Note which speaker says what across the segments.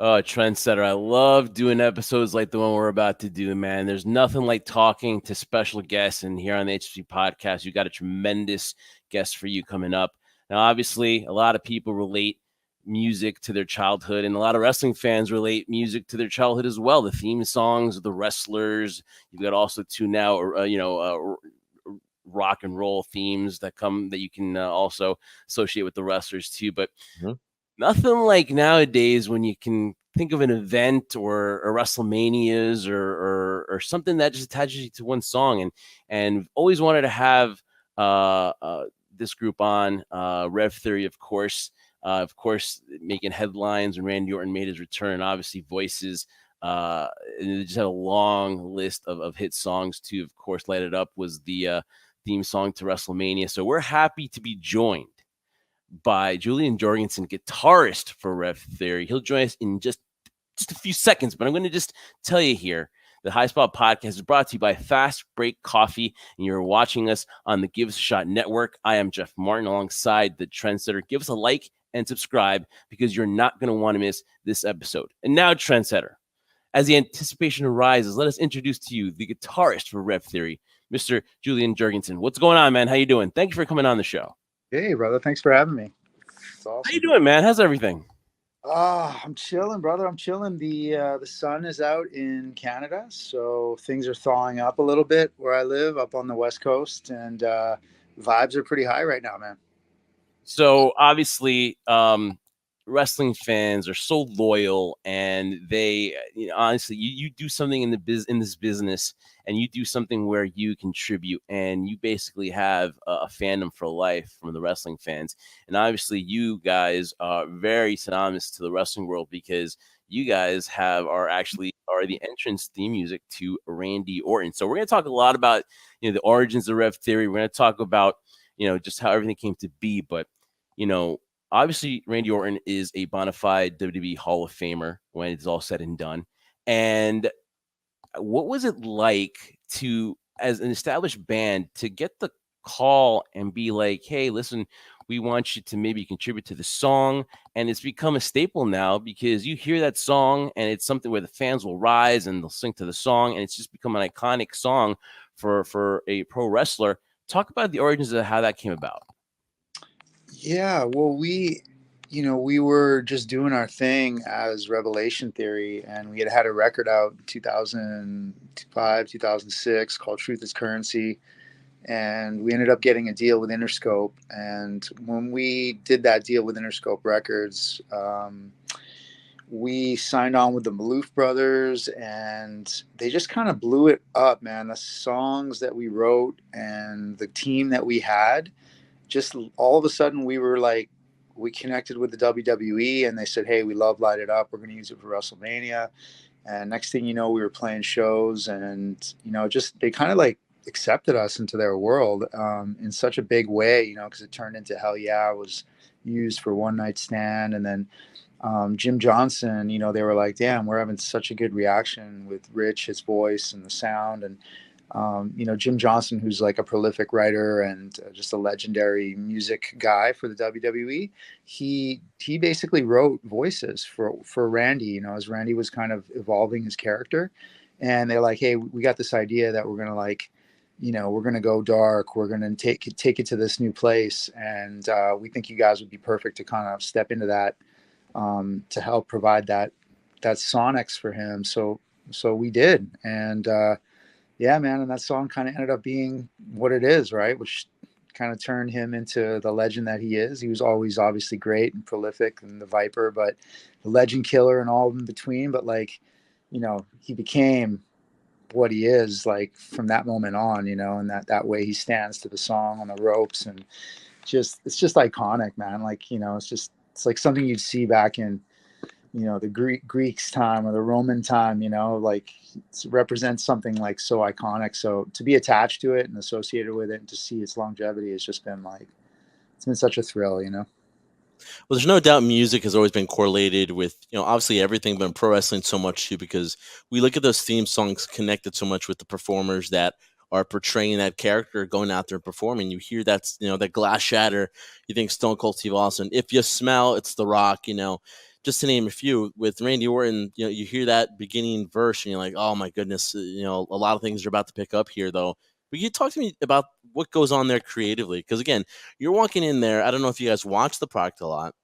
Speaker 1: Oh, trendsetter. I love doing episodes like the one we're about to do, man. There's nothing like talking to special guests. And here on the HSP podcast, you got a tremendous guest for you coming up. Now, obviously, a lot of people relate music to their childhood, and a lot of wrestling fans relate music to their childhood as well. The theme songs of the wrestlers. You've got also two now, rock and roll themes that you can also associate with the wrestlers too. But
Speaker 2: Mhm.
Speaker 1: nothing like nowadays when you can think of an event or WrestleManias or something that just attaches you to one song. And always wanted to have this group on, Rev Theory, of course, making headlines when Randy Orton made his return, and obviously voices. And they just had a long list of hit songs too. Of course, Light It Up was the theme song to WrestleMania. So we're happy to be joined by Julien Jorgensen, guitarist for Rev Theory. He'll join us in just a few seconds, but I'm going to just tell you here. The High Spot Podcast is brought to you by Fast Break Coffee, and you're watching us on the Give Us a Shot Network. I am Jeff Martin alongside the Trendsetter. Give us a like and subscribe because you're not going to want to miss this episode. And now, Trendsetter, as the anticipation arises, let us introduce to you the guitarist for Rev Theory, Mr. Julien Jorgensen. What's going on, man? How you doing? Thank you for coming on the show.
Speaker 3: Hey, brother. Thanks for having me. It's awesome.
Speaker 1: How you doing, man? How's everything?
Speaker 3: I'm chilling, brother. I'm chilling. The sun is out in Canada, so things are thawing up a little bit where I live, up on the West Coast, and vibes are pretty high right now, man.
Speaker 1: So obviously, wrestling fans are so loyal, and they, honestly, you do something in this business, and you do something where you contribute, and you basically have a fandom for life from the wrestling fans. And obviously, you guys are very synonymous to the wrestling world because you guys are the entrance theme music to Randy Orton. So we're going to talk a lot about the origins of Rev Theory. We're going to talk about just how everything came to be, but obviously Randy Orton is a bona fide WWE Hall of Famer when it's all said and done. And what was it like to, as an established band, to get the call and be like, hey, listen, we want you to maybe contribute to the song? And it's become a staple now because you hear that song and it's something where the fans will rise and they'll sing to the song, and it's just become an iconic song for a pro wrestler. Talk about the origins of how that came about.
Speaker 3: Yeah, well, we were just doing our thing as Revelation Theory, and we had a record out in 2005, 2006 called Truth is Currency, and we ended up getting a deal with Interscope. And when we did that deal with Interscope Records, we signed on with the Maloof brothers, and they just kind of blew it up, man. The songs that we wrote and the team that we had, just all of a sudden we connected with the WWE, and they said, hey, we love Light It Up. We're going to use it for WrestleMania. And next thing you know, we were playing shows, and, just, they kind of like accepted us into their world in such a big way, because it turned into Hell Yeah. It was used for One Night Stand. And then Jim Johnson, they were like, damn, we're having such a good reaction with Rich, his voice and the sound. And Jim Johnson, who's like a prolific writer and just a legendary music guy for the WWE, he basically wrote voices for Randy, as Randy was kind of evolving his character. And they're like, hey, we got this idea that we're going to we're going to go dark. We're going to take it to this new place. And we think you guys would be perfect to kind of step into that, to help provide that sonics for him. So we did. And, yeah, man. And that song kind of ended up being what it is, right? Which kind of turned him into the legend that he is. He was always obviously great and prolific and the Viper, but the legend killer and all in between. But he became what he is, like, from that moment on, and that way he stands to the song on the ropes, and it's just iconic, man. Like, it's like something you'd see back in, the Greeks time or the Roman time, like it represents something like so iconic. So to be attached to it and associated with it and to see its longevity has just been it's been such a thrill,
Speaker 2: Well, there's no doubt music has always been correlated with, obviously everything, but in pro wrestling so much too, because we look at those theme songs connected so much with the performers that are portraying that character, going out there and performing. You hear that, that glass shatter, you think Stone Cold Steve Austin. If you smell, it's The Rock, just to name a few, with Randy Orton, you know, you hear that beginning verse and you're like, oh my goodness, you know, a lot of things are about to pick up here though. But you talk to me about what goes on there creatively, because again, you're walking in there. I don't know if you guys watch the product a lot,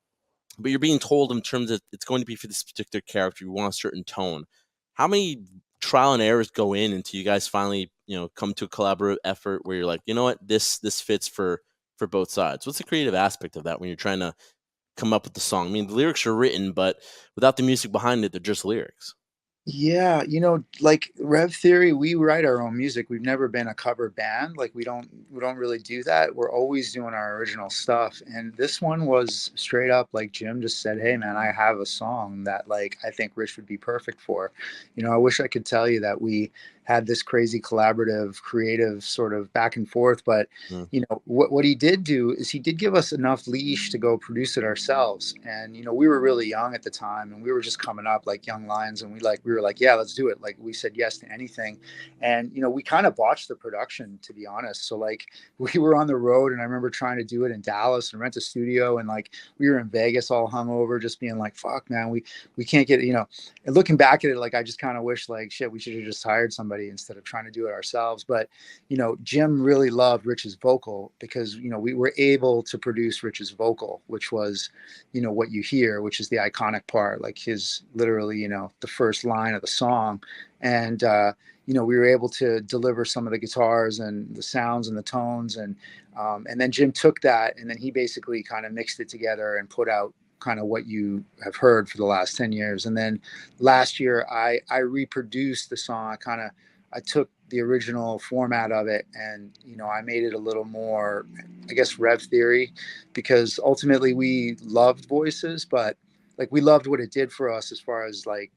Speaker 2: but you're being told in terms of it's going to be for this particular character. You want a certain tone. How many trial and errors go in until you guys finally, you know, come to a collaborative effort where you're like, you know what, this fits for both sides? What's the creative aspect of that when you're trying to come up with the song? I mean, the lyrics are written, but without the music behind it, they're just lyrics.
Speaker 3: Yeah, you know, like Rev Theory, we write our own music. We've never been a cover band. Like we don't really do that. We're always doing our original stuff. And this one was straight up like Jim just said, "Hey man, I have a song that like I think Rich would be perfect for." You know, I wish I could tell you that we had this crazy collaborative, creative sort of back and forth, but
Speaker 2: Mm.
Speaker 3: you know, what he did do is he did give us enough leash to go produce it ourselves. And you know, we were really young at the time and we were just coming up like young lions, and we were like, yeah, let's do it. Like we said yes to anything. And you know, we kind of botched the production, to be honest. So like we were on the road, and I remember trying to do it in Dallas and rent a studio, and like we were in Vegas all hungover, just being like, fuck man, we can't get it, you know. And looking back at it, like I just kind of wish like shit, we should have just hired somebody instead of trying to do it ourselves. But you know, Jim really loved Rich's vocal because, you know, we were able to produce Rich's vocal, which was, you know, what you hear, which is the iconic part, like his literally, you know, the first line of the song. And, you know, we were able to deliver some of the guitars and the sounds and the tones. And then Jim took that and then he basically kind of mixed it together and put out kind of what you have heard for the last 10 years. And then last year I reproduced the song. I took the original format of it and, you know, I made it a little more, I guess, Rev Theory, because ultimately we loved voices, but like we loved what it did for us as far as like,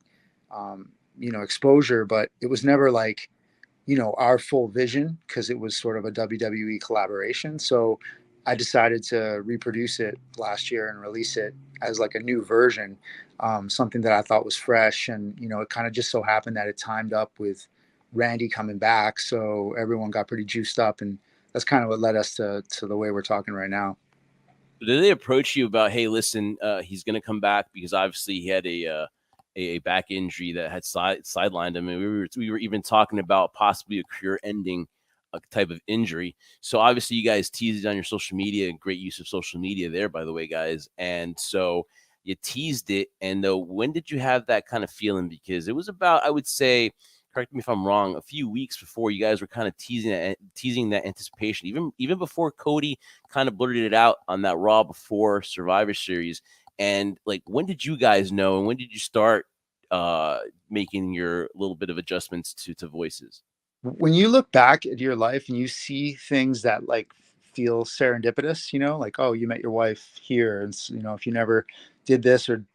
Speaker 3: you know, exposure, but it was never like, you know, our full vision because it was sort of a WWE collaboration. So I decided to reproduce it last year and release it as like a new version, something that I thought was fresh. And, you know, it kind of just so happened that it timed up with Randy coming back. So everyone got pretty juiced up. And that's kind of what led us to the way we're talking right now.
Speaker 1: Did they approach you about, hey, listen, he's going to come back because obviously he had a back injury that had sidelined him, and we were even talking about possibly a career-ending type of injury. So obviously, you guys teased it on your social media. Great use of social media there, by the way, guys. And so you teased it. And when did you have that kind of feeling? Because it was about, I would say, correct me if I'm wrong, a few weeks before you guys were kind of teasing that anticipation, even before Cody kind of blurted it out on that Raw before Survivor Series. And like, when did you guys know, and when did you start making your little bit of adjustments to voices?
Speaker 3: When you look back at your life and you see things that like feel serendipitous, you know, like, oh, you met your wife here, and you know, if you never did this or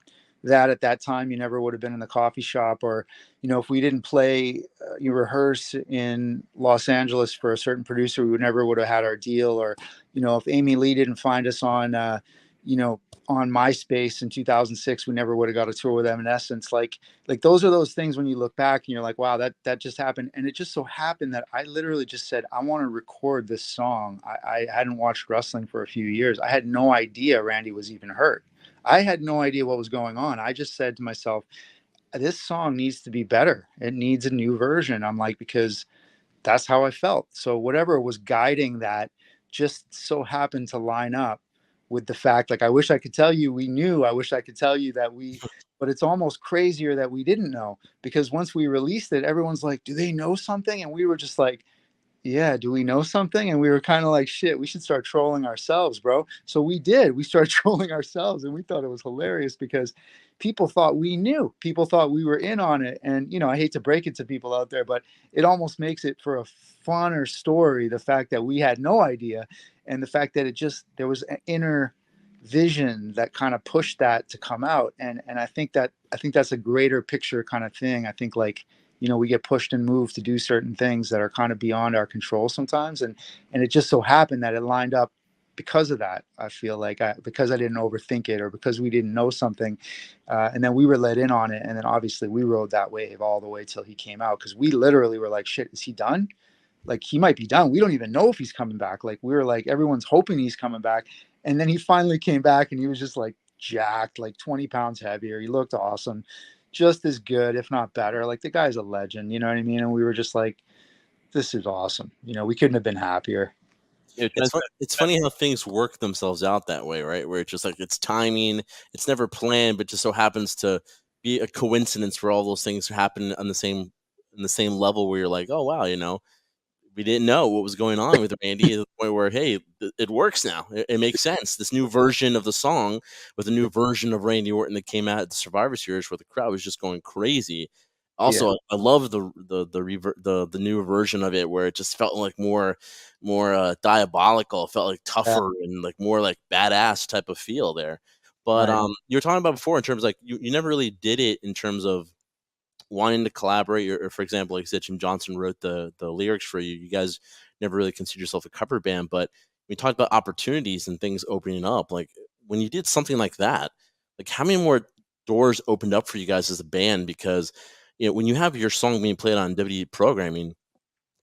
Speaker 3: that at that time, you never would have been in the coffee shop. Or you know, if we didn't play you rehearse in Los Angeles for a certain producer, we would have had our deal. Or you know, if Amy Lee didn't find us on you know, on MySpace in 2006, we never would have got a tour with Evanescence. Like those are those things when you look back and you're like, wow, that just happened. And it just so happened that I literally just said, I want to record this song. I hadn't watched wrestling for a few years. I had no idea Randy was even hurt. I had no idea what was going on. I just said to myself, this song needs to be better. It needs a new version. I'm like, because that's how I felt. So whatever was guiding that just so happened to line up with the fact, like, I wish I could tell you we knew. I wish I could tell you that but it's almost crazier that we didn't know, because once we released it, everyone's like, do they know something? And we were just like, yeah, do we know something? And we were kind of like, shit, we should start trolling ourselves, bro. So we did. We started trolling ourselves, and we thought it was hilarious because people thought we knew. People thought we were in on it. And, you know, I hate to break it to people out there, but it almost makes it for a funner story, the fact that we had no idea, and the fact that there was an inner vision that kind of pushed that to come out. And I think that's a greater picture kind of thing. I think, like, you know, we get pushed and moved to do certain things that are kind of beyond our control sometimes. And it just so happened that it lined up because of that. I feel like because I didn't overthink it, or because we didn't know something. And then we were let in on it. And then obviously we rode that wave all the way till he came out. Cause we literally were like, shit, is he done? Like, he might be done. We don't even know if he's coming back. Like, we were like, everyone's hoping he's coming back. And then he finally came back, and he was just like jacked, like 20 pounds heavier. He looked awesome, just as good, if not better. Like the guy's a legend, you know what I mean? And we were just like, this is awesome. You know, we couldn't have been happier.
Speaker 1: You know,
Speaker 2: It's funny how things work themselves out that way, right? Where it's just like it's timing, it's never planned, but just so happens to be a coincidence where all those things happen on the same level where you're like, oh wow, you know, we didn't know what was going on with Randy to the point where, hey, it works now. It makes sense. This new version of the song with a new version of Randy Orton that came out at the Survivor Series where the crowd was just going crazy.
Speaker 3: Yeah.
Speaker 2: Also, I love the new version of it where it just felt like more diabolical. It felt like
Speaker 3: Yeah.
Speaker 2: tougher and like more like badass type of feel there. But
Speaker 3: Right.
Speaker 2: you were talking about before in terms of like you never really did it in terms of wanting to collaborate, or for example, like you said, Jim Johnson wrote the lyrics for you. You guys never really considered yourself a cover band, but we talked about opportunities and things opening up. Like when you did something like that, like how many more doors opened up for you guys as a band? Because you know when you have your song being played on WWE programming,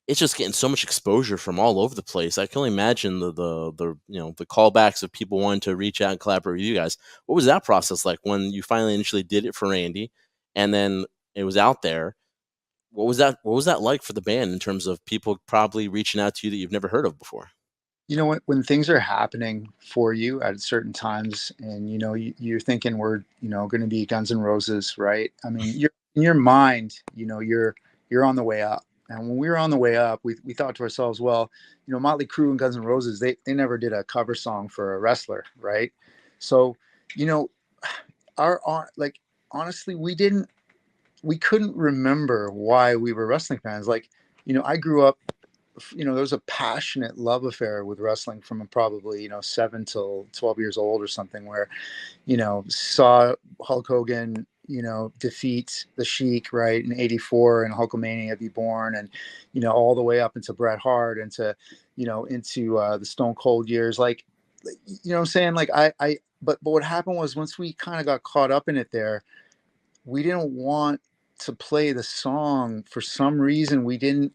Speaker 2: it's just getting so much exposure from all over the place. I can only imagine the you know the callbacks of people wanting to reach out and collaborate with you guys. What was that process like when you finally initially did it for Randy, and then it was out there? What was that like for the band in terms of people probably reaching out to you that you've never heard of before?
Speaker 3: You know, when things are happening for you at certain times, and you know you're thinking we're going to be Guns N' Roses, right? I mean, you're in your mind, you're on the way up. And when we were on the way up, we thought to ourselves, well, Motley Crue and Guns N' Roses, they never did a cover song for a wrestler, right? So, you know, our like honestly, we couldn't remember why we were wrestling fans. Like, I grew up, there was a passionate love affair with wrestling from probably 7 till 12 years old or something, where saw Hulk Hogan defeat the Sheik, right, in '84, and Hulkamania be born, and all the way up into Bret Hart, into the Stone Cold years. Like, what I'm saying? Like, but what happened was, once we kind of got caught up in it there, we didn't want to play the song. For some reason, we didn't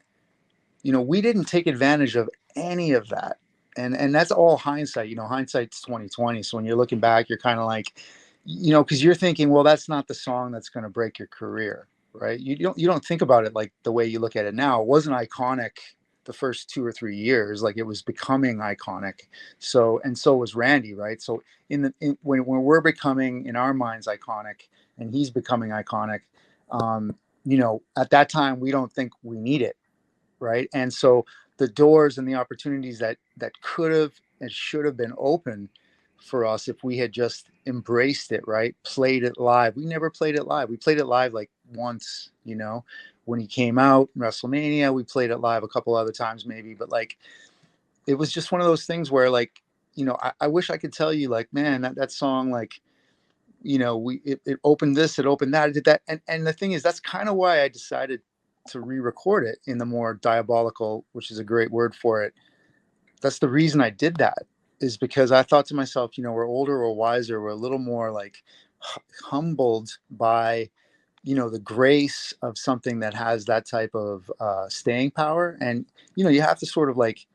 Speaker 3: take advantage of any of that. And that's all hindsight. Hindsight's 2020. So when you're looking back, you're kind of like, because you're thinking, well, that's not the song that's going to break your career, right? You don't think about it like the way you look at it now. It wasn't iconic the first 2 or 3 years. Like, it was becoming iconic. So was Randy, right? So when we're becoming, in our minds, iconic, and he's becoming iconic, at that time, we don't think we need it, right? And so the doors and the opportunities that could have and should have been open for us, if we had just embraced it, right, played it live. We never played it live. We played it live like once, when he came out in WrestleMania. We played it live a couple other times maybe, but like, it was just one of those things where, like, I wish I could tell you, like, man, that song, like, it opened this, it opened that, it did that. And the thing is, that's kind of why I decided to re-record it in the more diabolical, which is a great word for it. That's the reason I did that, is because I thought to myself, we're older, we're wiser, we're a little more like humbled by, the grace of something that has that type of staying power. And, you have to sort of like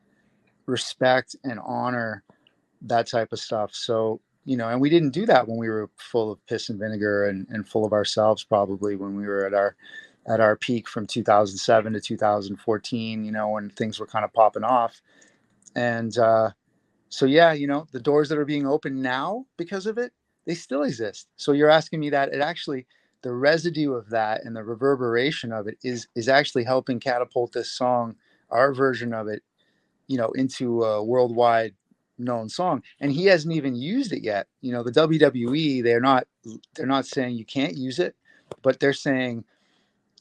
Speaker 3: respect and honor that type of stuff. So, and we didn't do that when we were full of piss and vinegar, and full of ourselves, probably when we were at our peak from 2007 to 2014, when things were kind of popping off. And so, yeah, the doors that are being opened now because of it, they still exist. So you're asking me that, it actually, the residue of that and the reverberation of it is actually helping catapult this song, our version of it, into a worldwide known song. And he hasn't even used it yet. The WWE, they're not saying you can't use it, but they're saying,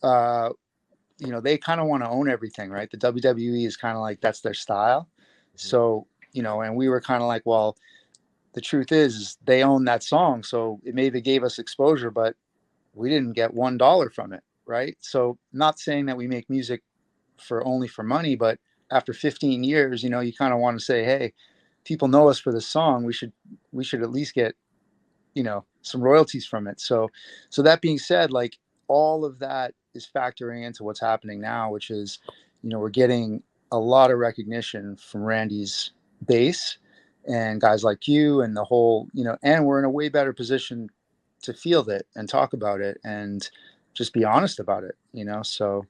Speaker 3: they kind of want to own everything, right? The WWE is kind of like, that's their style. So, and we were kind of like, well, the truth is they own that song. So it maybe gave us exposure, but we didn't get $1 from it, right? So, not saying that we make music only for money, but after 15 years, you kind of want to say, hey, people know us for this song. We should at least get, some royalties from it. So that being said, like, all of that is factoring into what's happening now, which is, we're getting a lot of recognition from Randy's bass, and guys like you and the whole, and we're in a way better position to field it and talk about it and just be honest about it, So,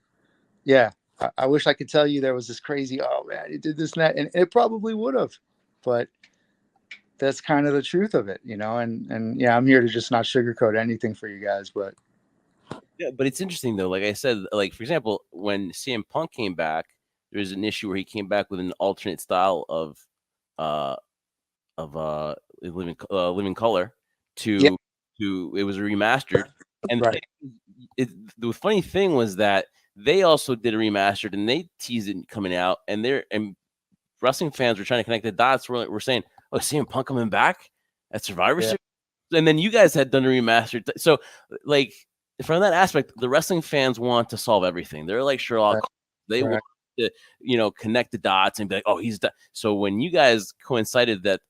Speaker 3: yeah, I wish I could tell you there was this crazy, oh man, you did this and that, and it probably would have, but that's kind of the truth of it, And yeah, I'm here to just not sugarcoat anything for you guys, but
Speaker 1: Yeah, but it's interesting though. Like I said, like for example, when CM Punk came back, there was an issue where he came back with an alternate style uh living color
Speaker 3: yeah,
Speaker 1: to it was remastered, and
Speaker 3: right,
Speaker 1: the funny thing was that they also did a remastered and they teased it coming out, and wrestling fans were trying to connect the dots. We're saying, oh, CM Punk coming back at Survivor
Speaker 3: yeah,
Speaker 1: Series, and then you guys had done a remastered. So like from that aspect, the wrestling fans want to solve everything. They're like Sherlock
Speaker 3: right,
Speaker 1: Holmes. They want
Speaker 3: correct,
Speaker 1: to connect the dots and be like, oh, he's done. So when you guys coincided that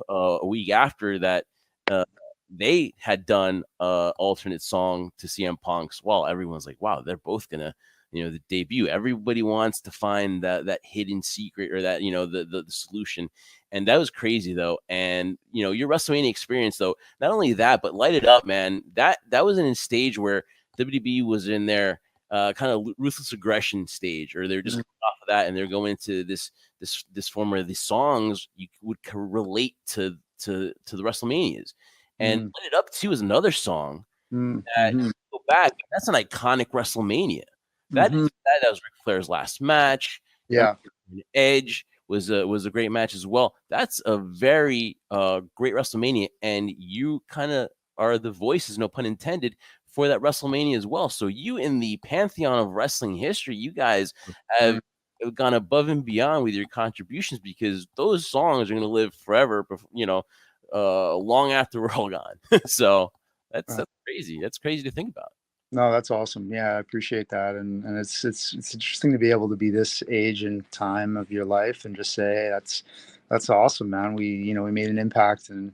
Speaker 1: a week after that, uh, they had done alternate song to CM Punk's, well, everyone's like, wow, they're both gonna the debut. Everybody wants to find that hidden secret or that the solution, and that was crazy though. And your WrestleMania experience though, not only that, but Light It Up, man. That was in a stage where WWE was in their kind of ruthless aggression stage, or they're just
Speaker 3: mm,
Speaker 1: coming off of that and they're going into this form where these songs you would relate to the WrestleManias. And
Speaker 3: mm,
Speaker 1: Light It Up too is another song
Speaker 3: mm,
Speaker 1: that
Speaker 3: mm-hmm,
Speaker 1: go back. That's an iconic WrestleMania.
Speaker 3: mm-hmm,
Speaker 1: That was Ric Flair's last match.
Speaker 3: yeah,
Speaker 1: Edge was a great match as well. That's a very great WrestleMania, and you kind of are the voices, no pun intended, for that WrestleMania as well. So you in the pantheon of wrestling history, you guys
Speaker 3: mm,
Speaker 1: have gone above and beyond with your contributions because those songs are going to live forever. Long after we're all gone. So that's
Speaker 3: uh,
Speaker 1: that's crazy. That's crazy to think about.
Speaker 3: no, that's awesome. Yeah, I appreciate that, and it's interesting to be able to be this age and time of your life and just say, hey, that's awesome, man. We made an impact, and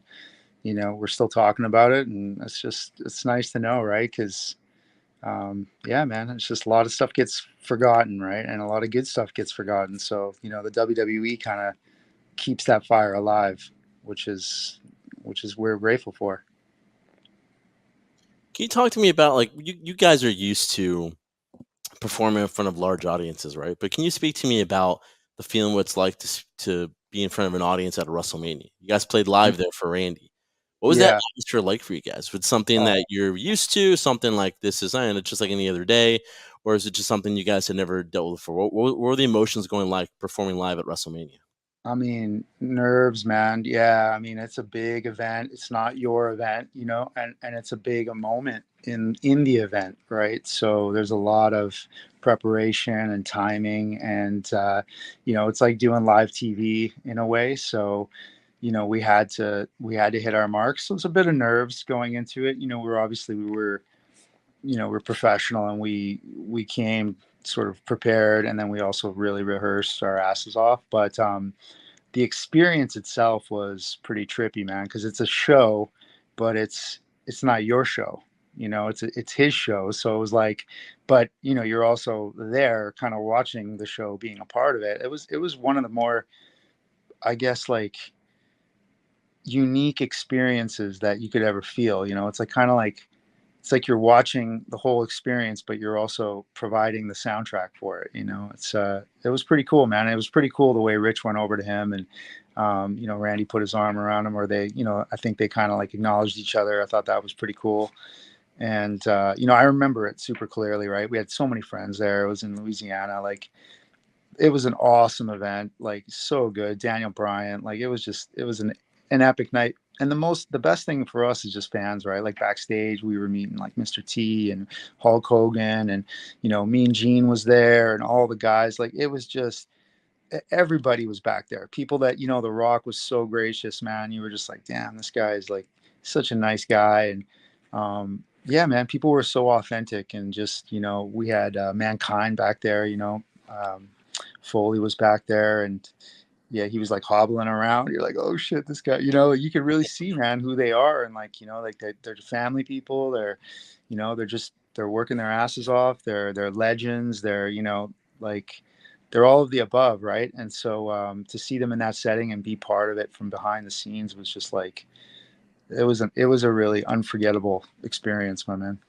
Speaker 3: we're still talking about it, and it's nice to know, right? Because yeah, man, it's just a lot of stuff gets forgotten, right? And a lot of good stuff gets forgotten. So the WWE kind of keeps that fire alive, which is we're grateful for.
Speaker 2: Can you talk to me about, like, you guys are used to performing in front of large audiences, right? But can you speak to me about the feeling what it's like to be in front of an audience at a WrestleMania? You guys played live there for Randy. What was that
Speaker 3: Yeah.
Speaker 2: atmosphere like for you guys? Was it something
Speaker 3: Oh,
Speaker 2: that you're used to, something like this is, and it's just like any other day, or is it just something you guys had never dealt with before? What were the emotions going like performing live at WrestleMania?
Speaker 3: I mean, nerves, man. Yeah, I mean, it's a big event. It's not your event, and it's a big moment in the event, right? So there's a lot of preparation and timing, and it's like doing live TV in a way. So, we had to hit our marks. So it's a bit of nerves going into it. We're professional, and we came sort of prepared, and then we also really rehearsed our asses off. But the experience itself was pretty trippy, man, because it's a show, but it's not your show. It's his show. So it was like, but you're also there, kind of watching the show, being a part of it. It was one of the more, I guess, like unique experiences that you could ever feel. It's like kind of like it's like you're watching the whole experience, but you're also providing the soundtrack for it. It was pretty cool, man. It was pretty cool the way Rich went over to him, and Randy put his arm around him, or they, I think they kind of like acknowledged each other. I thought that was pretty cool. And I remember it super clearly, right? We had so many friends there. It was in Louisiana. Like, it was an awesome event, like so good. Daniel Bryant, like it was an epic night. And the best thing for us is just fans, right? Like backstage, we were meeting like Mr. T and Hulk Hogan, and Mean Gene was there, and all the guys. Like, it was just everybody was back there. People that The Rock was so gracious, man. You were just like, damn, this guy is like such a nice guy. And yeah, man, people were so authentic, and just we had Mankind back there. Foley was back there, and yeah, he was like hobbling around. You're like, oh shit, this guy. You can really see, man, who they are, and like like they're family people. They're working their asses off. They're legends. They're like they're all of the above, right? And so to see them in that setting and be part of it from behind the scenes was just like it was a really unforgettable experience, my man.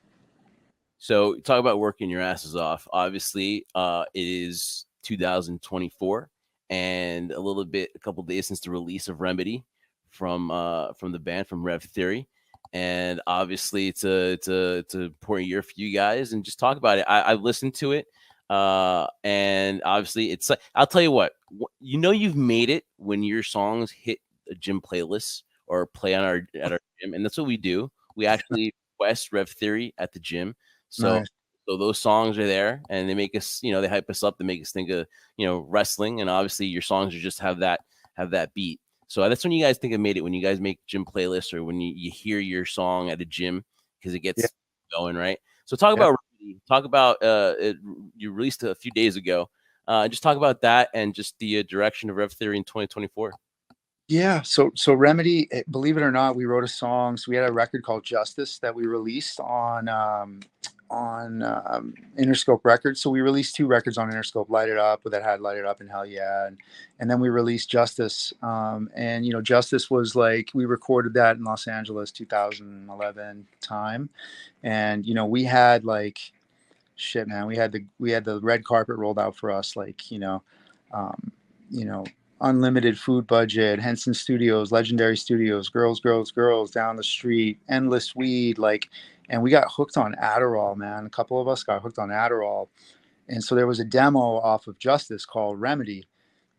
Speaker 1: So talk about working your asses off. Obviously, it is 2024, and a couple days since the release of Remedy from the band from Rev Theory, and obviously it's a important year for you guys. And just talk about it. I've listened to it, and obviously it's like I'll tell you what, you know, you've made it when your songs hit a gym playlist or play on our at our gym, and that's what we do. We actually request Rev Theory at the gym. So
Speaker 3: Nice.
Speaker 1: so those songs are there, and they make us, they hype us up. They make us think of, wrestling, and obviously your songs are just have that beat. So that's when you guys think of made it, when you guys make gym playlists or when you hear your song at a gym because it
Speaker 3: Yeah.
Speaker 1: gets going right. So talk
Speaker 3: Yeah.
Speaker 1: about talk about you released it a few days ago. Just talk about that and just the direction of Rev Theory in 2024.
Speaker 3: Yeah, so Remedy, believe it or not, we wrote a song. So we had a record called Justice that we released on Interscope Records. So we released two records on Interscope, Light It Up, that had Light It Up and Hell Yeah, and then we released Justice. And Justice was like we recorded that in Los Angeles, 2011 time, and we had like shit, man. We had the red carpet rolled out for us, like um, you know, unlimited food budget, Henson Studios, Legendary Studios, girls, girls, girls down the street, endless weed, like, and we got hooked on Adderall, man. A couple of us got hooked on Adderall, and so there was a demo off of Justice called Remedy.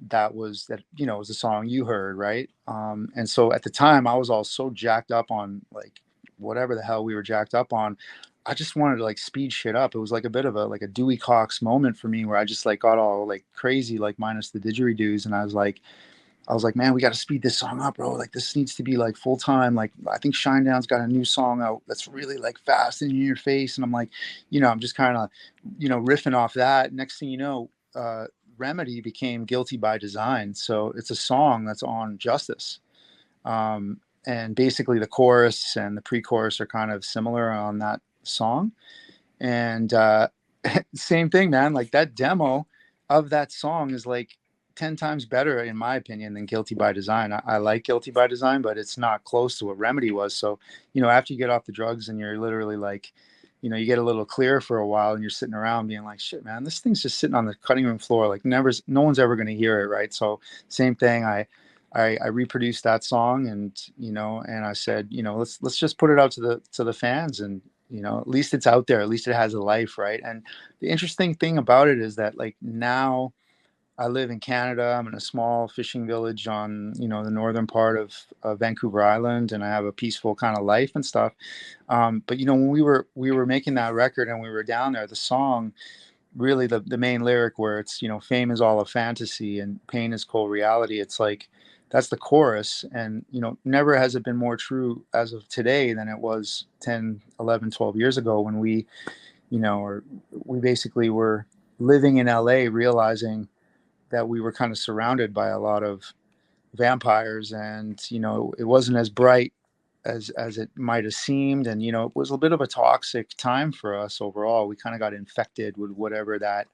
Speaker 3: That was the song you heard, right? And so at the time, I was all so jacked up on like whatever the hell we were jacked up on. I just wanted to like speed shit up. It was like a bit of a Dewey Cox moment for me where I just like got all like crazy, like minus the didgeridoos. And I was like, man, we got to speed this song up, bro. Like this needs to be like full time. Like I think Shinedown's got a new song out that's really like fast and in your face. And I'm like, I'm just kind of, riffing off that. Next thing you know, Remedy became Guilty by Design. So it's a song that's on Justice. And basically the chorus and the pre-chorus are kind of similar on that song. And same thing, man. Like that demo of that song is like 10 times better, in my opinion, than Guilty by Design. I like Guilty by Design, but it's not close to what Remedy was. So, after you get off the drugs and you're literally like, you get a little clear for a while and you're sitting around being like, shit, man, this thing's just sitting on the cutting room floor. Like no one's ever going to hear it. Right. So same thing. I reproduced that song and I said, let's just put it out to the fans and, at least it's out there. At least it has a life. Right. And the interesting thing about it is that like now I live in Canada. I'm in a small fishing village on, the northern part of Vancouver Island, and I have a peaceful kind of life and stuff. But when we were making that record and we were down there, the song, really the main lyric where it's, fame is all a fantasy and pain is cold reality. It's like that's the chorus, and never has it been more true as of today than it was 10, 11, 12 years ago when or we basically were living in LA, realizing that we were kind of surrounded by a lot of vampires, and it wasn't as bright as it might have seemed, and it was a bit of a toxic time for us overall. We kind of got infected with whatever that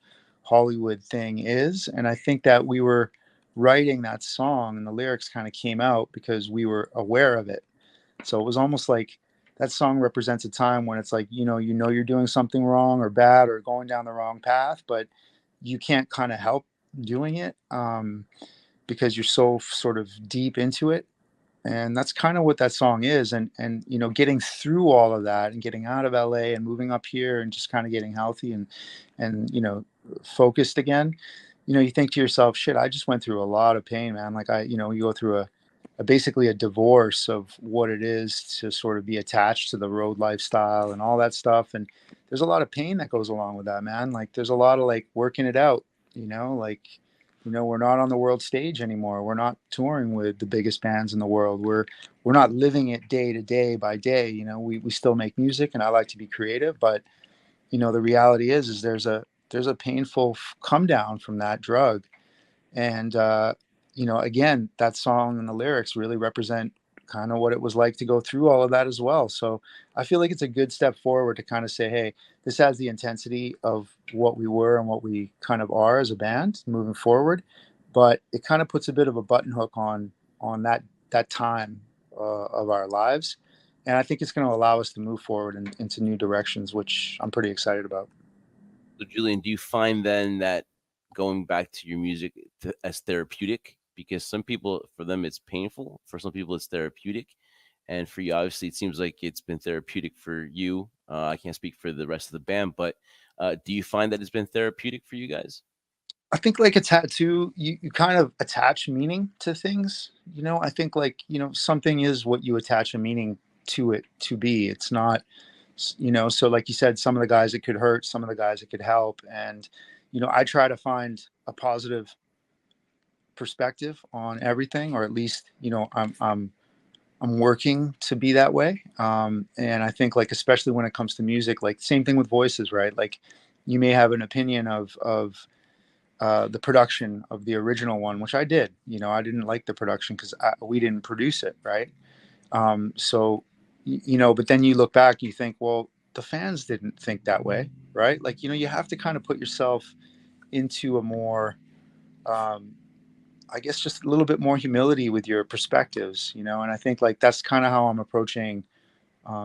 Speaker 3: Hollywood thing is, and I think that we were writing that song and the lyrics kind of came out because we were aware of it. So it was almost like that song represents a time when it's like you're doing something wrong or bad or going down the wrong path, but you can't kind of help doing it because you're so sort of deep into it. And that's kind of what that song is. And getting through all of that and getting out of LA and moving up here and just kind of getting healthy and focused again, you think to yourself, shit, I just went through a lot of pain, man. Like you go through basically a divorce of what it is to sort of be attached to the road lifestyle and all that stuff. And there's a lot of pain that goes along with that, man. Like there's a lot of like working it out, like, we're not on the world stage anymore. We're not touring with the biggest bands in the world. We're not living it day to day by day. We still make music and I like to be creative, but the reality is there's a painful come down from that drug. And again, that song and the lyrics really represent kind of what it was like to go through all of that as well. So I feel like it's a good step forward to kind of say, hey, this has the intensity of what we were and what we kind of are as a band moving forward, but it kind of puts a bit of a button hook on that time of our lives, and I think it's going to allow us to move forward into new directions, which I'm pretty excited about.
Speaker 1: So, Julian, do you find then that going back to your music as therapeutic? Because some people, for them, it's painful. For some people, it's therapeutic. And for you, obviously, it seems like it's been therapeutic for you. I can't speak for the rest of the band, but do you find that it's been therapeutic for you guys?
Speaker 3: I think like a tattoo, you kind of attach meaning to things. I think like, something is what you attach a meaning to it to be. It's not, so like you said, some of the guys it could hurt, some of the guys it could help. And, I try to find a positive perspective on everything, or at least, I'm working to be that way. And I think like, especially when it comes to music, like same thing with voices, right? Like you may have an opinion of the production of the original one, which I did. I didn't like the production because we didn't produce it, right? So, but then you look back, you think, well, the fans didn't think that way, right? Like, you have to kind of put yourself into a more, I guess, just a little bit more humility with your perspectives, and I think like that's kind of how I'm approaching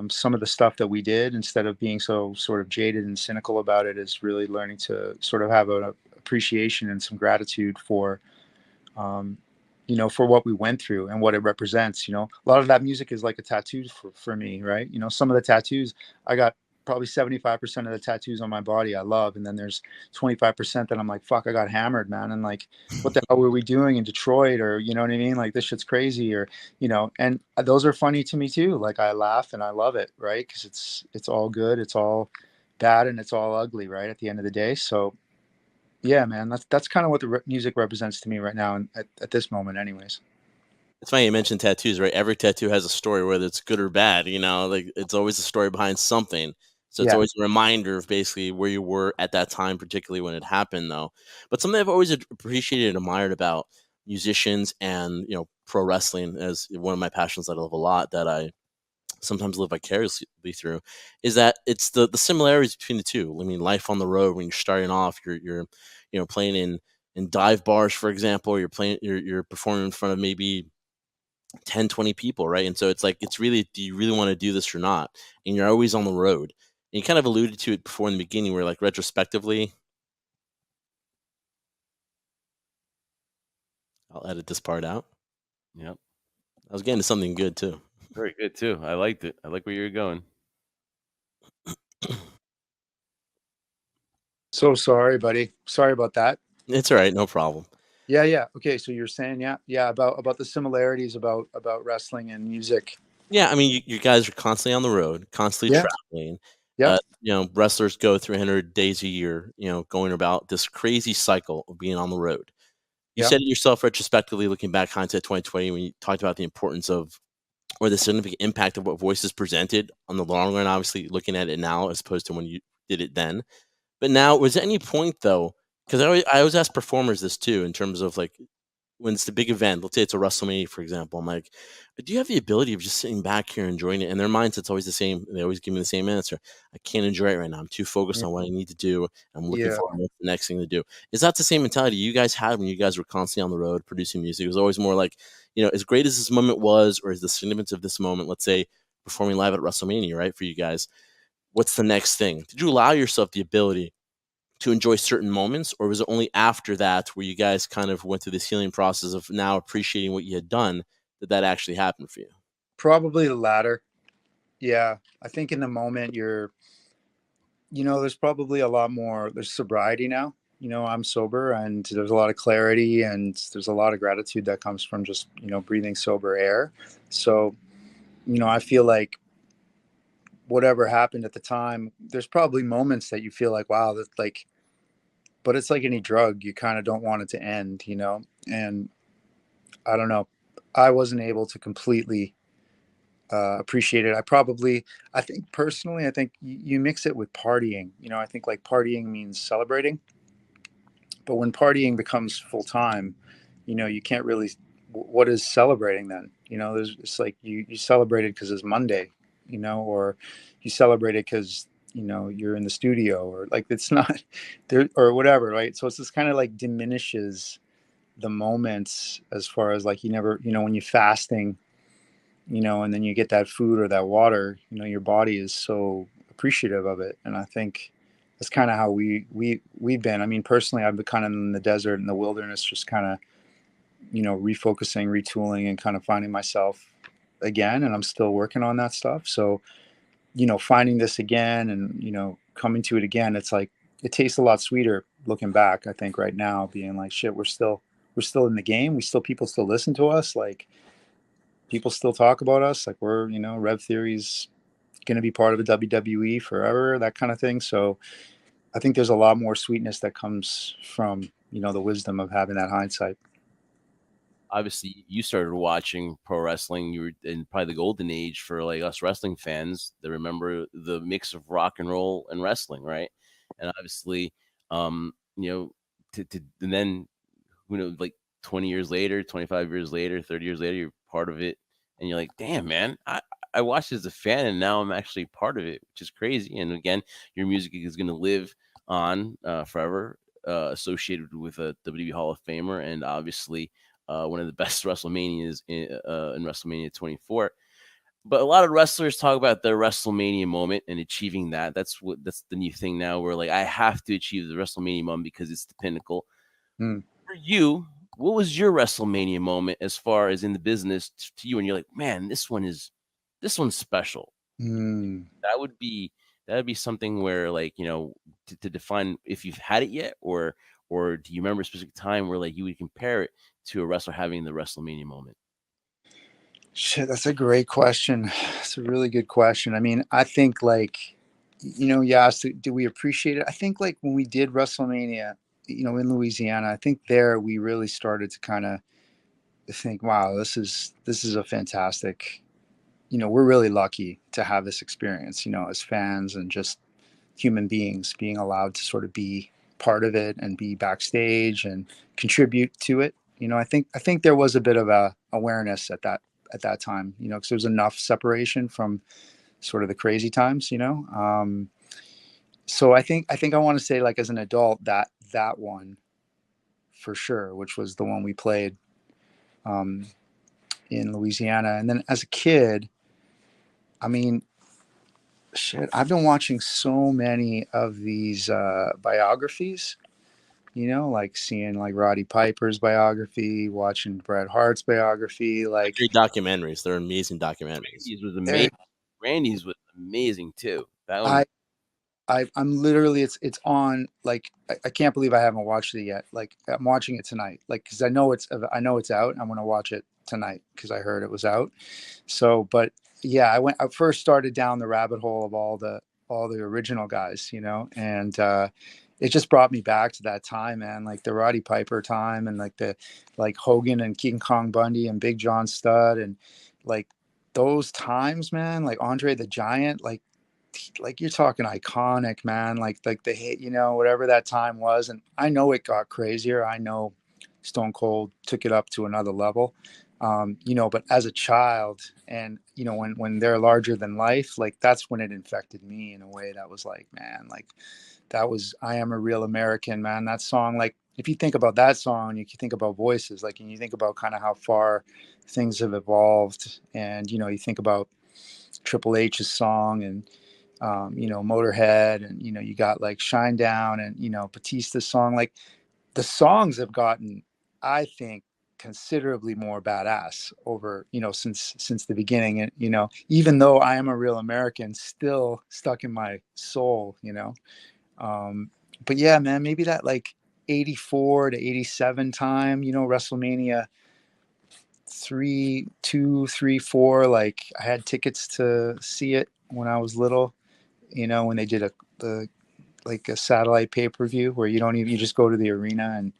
Speaker 3: some of the stuff that we did. Instead of being so sort of jaded and cynical about it, is really learning to sort of have an appreciation and some gratitude for um, for what we went through and what it represents. A lot of that music is like a tattoo for me, right? Some of the tattoos I got, probably 75% of the tattoos on my body I love, and then there's 25% that I'm like, fuck, I got hammered, man, and like, what the hell were we doing in Detroit, or you know what I mean, like this shit's crazy, or and those are funny to me too. Like I laugh and I love it, right? Because it's all good, it's all bad, and it's all ugly, right, at the end of the day. So yeah, man, that's kind of what the music represents to me right now, and at this moment, anyways.
Speaker 2: It's funny you mentioned tattoos, right? Every tattoo has a story, whether it's good or bad. Like it's always a story behind something. So it's
Speaker 3: Yeah,
Speaker 2: always a reminder of basically where you were at that time, particularly when it happened, though. But something I've always appreciated and admired about musicians and pro wrestling, as one of my passions that I love a lot, that I sometimes live vicariously through, is that it's the similarities between the two. I mean, life on the road when you're starting off, you're playing in dive bars, for example, or you're performing in front of maybe 10, 20 people, right? And so it's like, it's really, do you really want to do this or not? And you're always on the road. And you kind of alluded to it before in the beginning, where like retrospectively, I'll edit this part out.
Speaker 1: Yep.
Speaker 2: I was getting to something good too.
Speaker 1: Very good too. I liked it. I like where you're going.
Speaker 3: so sorry, buddy, sorry about that.
Speaker 2: It's all right, no problem.
Speaker 3: Yeah, okay, so you're saying, yeah, about the similarities about wrestling and music.
Speaker 2: Yeah, I mean, you guys are constantly on the road, constantly
Speaker 3: Yeah,
Speaker 2: traveling.
Speaker 3: yep,
Speaker 2: Wrestlers go 300 days a year, going about this crazy cycle of being on the road. You
Speaker 3: yeah,
Speaker 2: said it yourself retrospectively, looking back, hindsight 2020, when you talked about the importance of, or the significant impact of what voices presented on the long run, obviously looking at it now as opposed to when you did it then. But now, was there any point though, because I always ask performers this too, in terms of like, when it's the big event, let's say it's a WrestleMania, for example, I'm like, do you have the ability of just sitting back here enjoying it? And their mindset's always the same. They always give me the same answer. I can't enjoy it right now. I'm too focused
Speaker 3: yeah,
Speaker 2: on what I need to do. I'm looking
Speaker 3: yeah.
Speaker 2: forward to the next thing to do. Is that the same mentality you guys had when you guys were constantly on the road producing music? It was always more like, as great as this moment was, or is the significance of this moment, let's say performing live at WrestleMania, right? For you guys, what's the next thing? Did you allow yourself the ability to enjoy certain moments, or was it only after that where you guys kind of went through this healing process of now appreciating what you had done, that actually happened for you?
Speaker 3: Probably the latter. Yeah, I think in the moment there's probably a lot more. There's sobriety now. I'm sober, and there's a lot of clarity, and there's a lot of gratitude that comes from just breathing sober air. So I feel like whatever happened at the time, there's probably moments that you feel like, wow, that's like, but it's like any drug, you kind of don't want it to end. And I don't know, I wasn't able to completely appreciate it. I think personally, I think you mix it with partying. I think like partying means celebrating, but when partying becomes full time, you can't really. What is celebrating then? You know, there's it's like you celebrate it because it's Monday, you know, or you celebrate it because you're in the studio, or like it's not there or whatever, right? So it's just kind of like diminishes the moments as far as like you never, when you're fasting, and then you get that food or that water, your body is so appreciative of it. And I think that's kind of how we've been. I mean, personally, I've been kind of in the desert and the wilderness, just kind of, refocusing, retooling, and kind of finding myself again. And I'm still working on that stuff. So, finding this again and, coming to it again, it's like, it tastes a lot sweeter looking back, I think right now, being like, shit, we're still in the game. People still listen to us. Like, people still talk about us. Like, we're, Rev Theory's going to be part of the WWE forever, that kind of thing. So I think there's a lot more sweetness that comes from, the wisdom of having that hindsight.
Speaker 1: Obviously, you started watching pro wrestling. You were in probably the golden age for like us wrestling fans that remember the mix of rock and roll and wrestling, right? And obviously, and then, like 20 years later, 25 years later, 30 years later, you're part of it, and you're like, damn, man, I watched it as a fan, and now I'm actually part of it, which is crazy. And again, your music is going to live on forever, associated with a WWE Hall of Famer, and obviously one of the best WrestleManias in WrestleMania 24. But a lot of wrestlers talk about their WrestleMania moment and achieving that. That's the new thing now. Where like, I have to achieve the WrestleMania moment because it's the pinnacle. For you, what was your WrestleMania moment as far as in the business to you? And you're like, man, this one's special. That would be something where, like, to define if you've had it yet, or do you remember a specific time where like you would compare it to a wrestler having the WrestleMania moment?
Speaker 3: Shit, that's a great question. It's a really good question. I mean, I think like, you asked, do we appreciate it? I think like when we did WrestleMania, in Louisiana, I think there we really started to kind of think, wow, this is a fantastic, we're really lucky to have this experience, as fans and just human beings being allowed to sort of be part of it and be backstage and contribute to it. I think there was a bit of a awareness at that time, because there was enough separation from sort of the crazy times, so I think I want to say, like, as an adult, that one for sure, which was the one we played in Louisiana. And then as a kid, I mean, shit, I've been watching so many of these biographies, like seeing like Roddy Piper's biography, watching Bret Hart's biography, like
Speaker 2: Great documentaries. They're amazing documentaries.
Speaker 1: Randy's was amazing too. That one.
Speaker 3: I'm literally, it's on, like, I can't believe I haven't watched it yet. Like, I'm watching it tonight, like, because I know it's out, and I'm gonna watch it tonight because I heard it was out. So, but yeah, I first started down the rabbit hole of all the original guys, and it just brought me back to that time, man. Like the Roddy Piper time, and like Hogan and King Kong Bundy and Big John Studd, and like those times, man. Like Andre the Giant, like you're talking iconic, man. Like the hit, whatever that time was. And I know it got crazier. I know Stone Cold took it up to another level. But as a child, and when they're larger than life, like that's when it infected me in a way that was like, man, like that was I Am a Real American, man. That song, like if you think about that song, you can think about Voices, like, and you think about kind of how far things have evolved, and you think about Triple H's song, and Motorhead, and you got like Shine Down, and Batista's song. Like the songs have gotten, I think, considerably more badass over since the beginning. And even though I Am a Real American still stuck in my soul, but yeah, man, maybe that like 84 to 87 time, WrestleMania 3, 2, 3, 4. Like I had tickets to see it when I was little, when they did a satellite pay-per-view where you just go to the arena and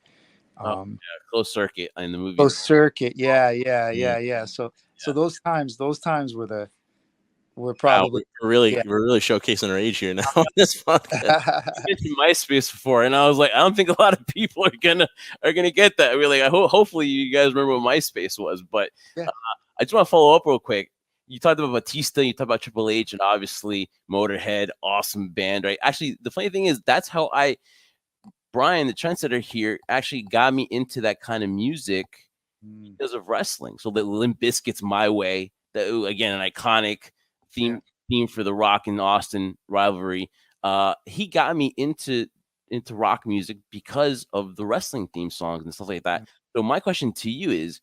Speaker 1: Closed circuit in the movie.
Speaker 3: Closed circuit, yeah. So those times were probably
Speaker 2: we're really showcasing our age here now on this podcast.
Speaker 1: I mentioned MySpace before, and I was like, I don't think a lot of people are gonna get that. We're like, hopefully you guys remember what MySpace was, but
Speaker 3: yeah.
Speaker 1: I just want to follow up real quick. You talked about Batista, you talked about Triple H, and obviously Motorhead, awesome band, right? Actually, the funny thing is that's how Brian, the trendsetter here, actually got me into that kind of music because of wrestling. So the Limp Bizkit's My Way, again, an iconic theme for the Rock and Austin rivalry. He got me into rock music because of the wrestling theme songs and stuff like that. So my question to you is,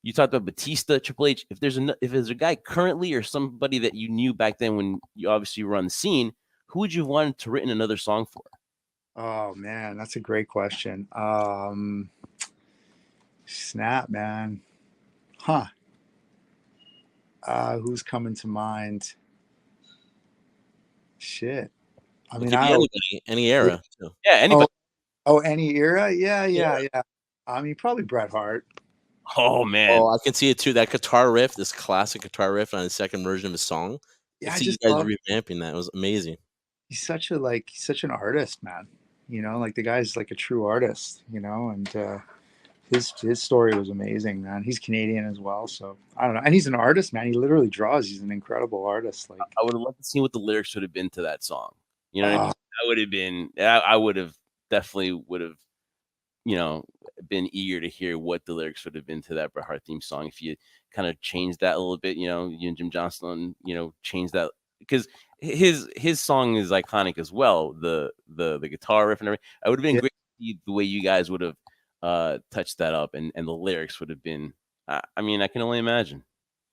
Speaker 1: you talked about Batista, Triple H. If there's a guy currently or somebody that you knew back then when you obviously were on the scene, who would you have wanted to written another song for?
Speaker 3: Oh man, that's a great question. Snap, man. Huh. Who's coming to mind? Shit. I
Speaker 2: It
Speaker 3: mean,
Speaker 2: could be anybody, any era. Too.
Speaker 1: Yeah, anybody.
Speaker 3: Oh, any era? Yeah. I mean, probably Bret Hart.
Speaker 1: Oh man.
Speaker 2: Oh, I can see it too. That guitar riff, this classic guitar riff on the second version of his song.
Speaker 3: Yeah,
Speaker 2: I
Speaker 3: I
Speaker 2: see you
Speaker 3: just
Speaker 2: guys
Speaker 3: love.
Speaker 2: revamping that. It was amazing.
Speaker 3: He's such an artist, man. You know, like the guy's like a true artist. You know, and his story was amazing, man. He's Canadian as well, so I don't know. And he's an artist, man. He literally draws. He's an incredible artist. Like,
Speaker 1: I would have loved to see what the lyrics would have been to that song. You know what I mean?
Speaker 3: uh,
Speaker 1: That would have been. I would have definitely would have, been eager to hear what the lyrics would have been to that Bret Hart theme song if you kind of changed that a little bit. You and Jim Johnston, changed that because his song is iconic as well. The guitar riff and everything. I would have been
Speaker 3: yeah,
Speaker 1: great to see the way you guys would have touched that up, and the lyrics would have been. I mean, I can only imagine.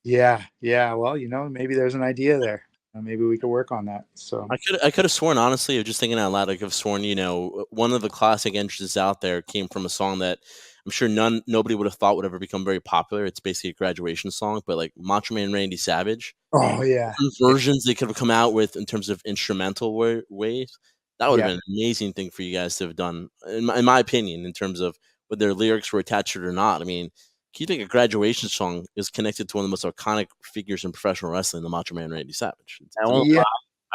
Speaker 3: yeah. Well, maybe there's an idea there. Maybe we could work on that. So,
Speaker 2: I could have sworn, honestly, just thinking out loud, I could have sworn, one of the classic entrances out there came from a song that I'm sure nobody would have thought would ever become very popular. It's basically a graduation song, but like Macho Man Randy Savage.
Speaker 3: oh yeah,
Speaker 2: Versions they could have come out with in terms of instrumental ways. That would have
Speaker 3: yeah,
Speaker 2: been an amazing thing for you guys to have done, in my opinion, in terms of whether their lyrics were attached to it or not. I mean, keeping a graduation song is connected to one of the most iconic figures in professional wrestling, the Macho Man Randy Savage.
Speaker 1: I won't
Speaker 3: yeah,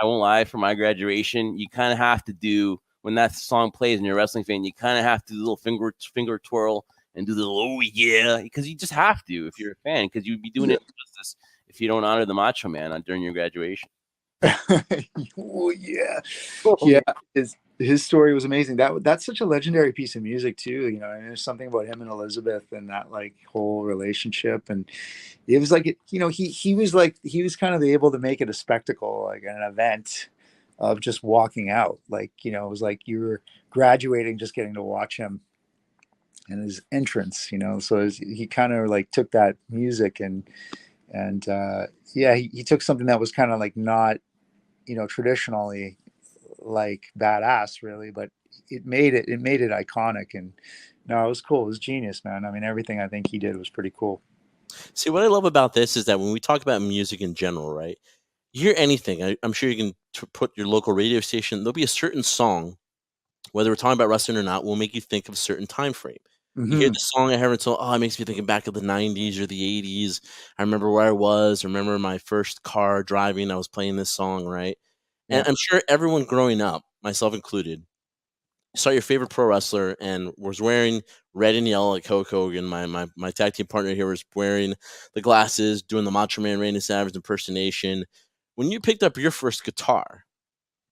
Speaker 1: I won't lie. For my graduation, you kind of have to do when that song plays and you're a wrestling fan. You kind of have to do a little finger twirl and do the little oh yeah, because you just have to if you're a fan, because you'd be doing it injustice if you don't honor the Macho Man during your graduation.
Speaker 3: oh yeah. His story was amazing. That's such a legendary piece of music too. And there's something about him and Elizabeth and that like whole relationship, and it was like he was kind of able to make it a spectacle, like an event of just walking out. Like it was like you were graduating, just getting to watch him and his entrance. So he kind of like took that music and yeah, he took something that was kind of like not traditionally like badass really, but it made it iconic. And no, it was cool. It was genius, man. I mean, everything I think he did was pretty cool.
Speaker 2: See, what I love about this is that when we talk about music in general, right? You hear anything, I'm sure you can put your local radio station. There'll be a certain song, whether we're talking about wrestling or not, will make you think of a certain time frame. You hear
Speaker 3: Mm-hmm.
Speaker 2: the song I heard, so it makes me thinking back of the '90s or the '80s. I remember where I was. I remember my first car driving. I was playing this song, right? And
Speaker 3: Yeah.
Speaker 2: I'm sure everyone growing up, myself included, saw your favorite pro wrestler and was wearing red and yellow like Hulk Hogan. My tag team partner here was wearing the glasses, doing the Macho Man Randy Savage impersonation. When you picked up your first guitar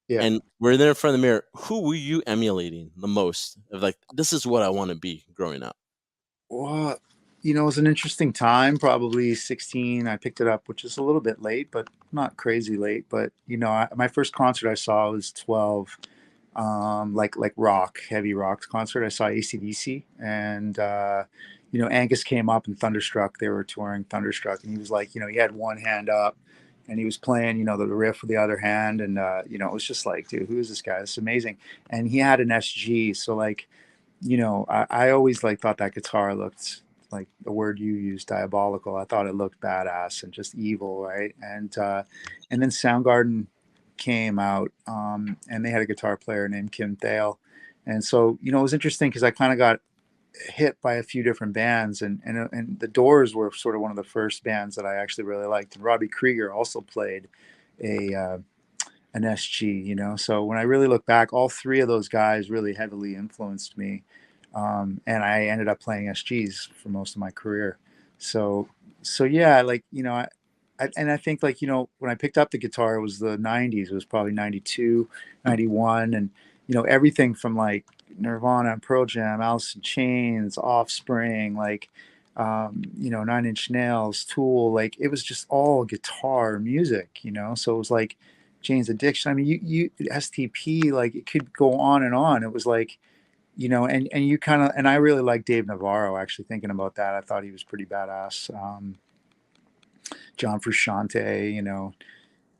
Speaker 3: Yeah.
Speaker 2: and were there in front of the mirror, who were you emulating the most? Of like, this is what I want to be growing up.
Speaker 3: Well, it was an interesting time, probably 16. I picked it up, which is a little bit late, but not crazy late. But, my first concert I saw was 12, like rock, heavy rock concert. I saw AC/DC, and, Angus came up and Thunderstruck. They were touring Thunderstruck, and he was like, he had one hand up and he was playing, the riff with the other hand. And, it was just like, dude, who is this guy? It's amazing. And he had an SG. So like, I always like thought that guitar looked like the word you used, diabolical. I thought it looked badass and just evil, right? And then Soundgarden came out, and they had a guitar player named Kim Thale, and so it was interesting because I kind of got hit by a few different bands, and the Doors were sort of one of the first bands that I actually really liked, and Robbie Krieger also played a an SG. So when I really look back, all three of those guys really heavily influenced me. And I ended up playing SGs for most of my career. So yeah, like, you know, and I think, like, you know, when I picked up the guitar, it was the 90s. It was probably 92, 91. And, you know, everything from like Nirvana and Pearl Jam, Alice in Chains, Offspring, like, you know, Nine Inch Nails, Tool, like it was just all guitar music, you know? So it was like Jane's Addiction. I mean, you STP, like it could go on and on. It was like, you know, and you kind of, and I really like Dave Navarro, actually, thinking about that. I thought he was pretty badass. John Frusciante, you know,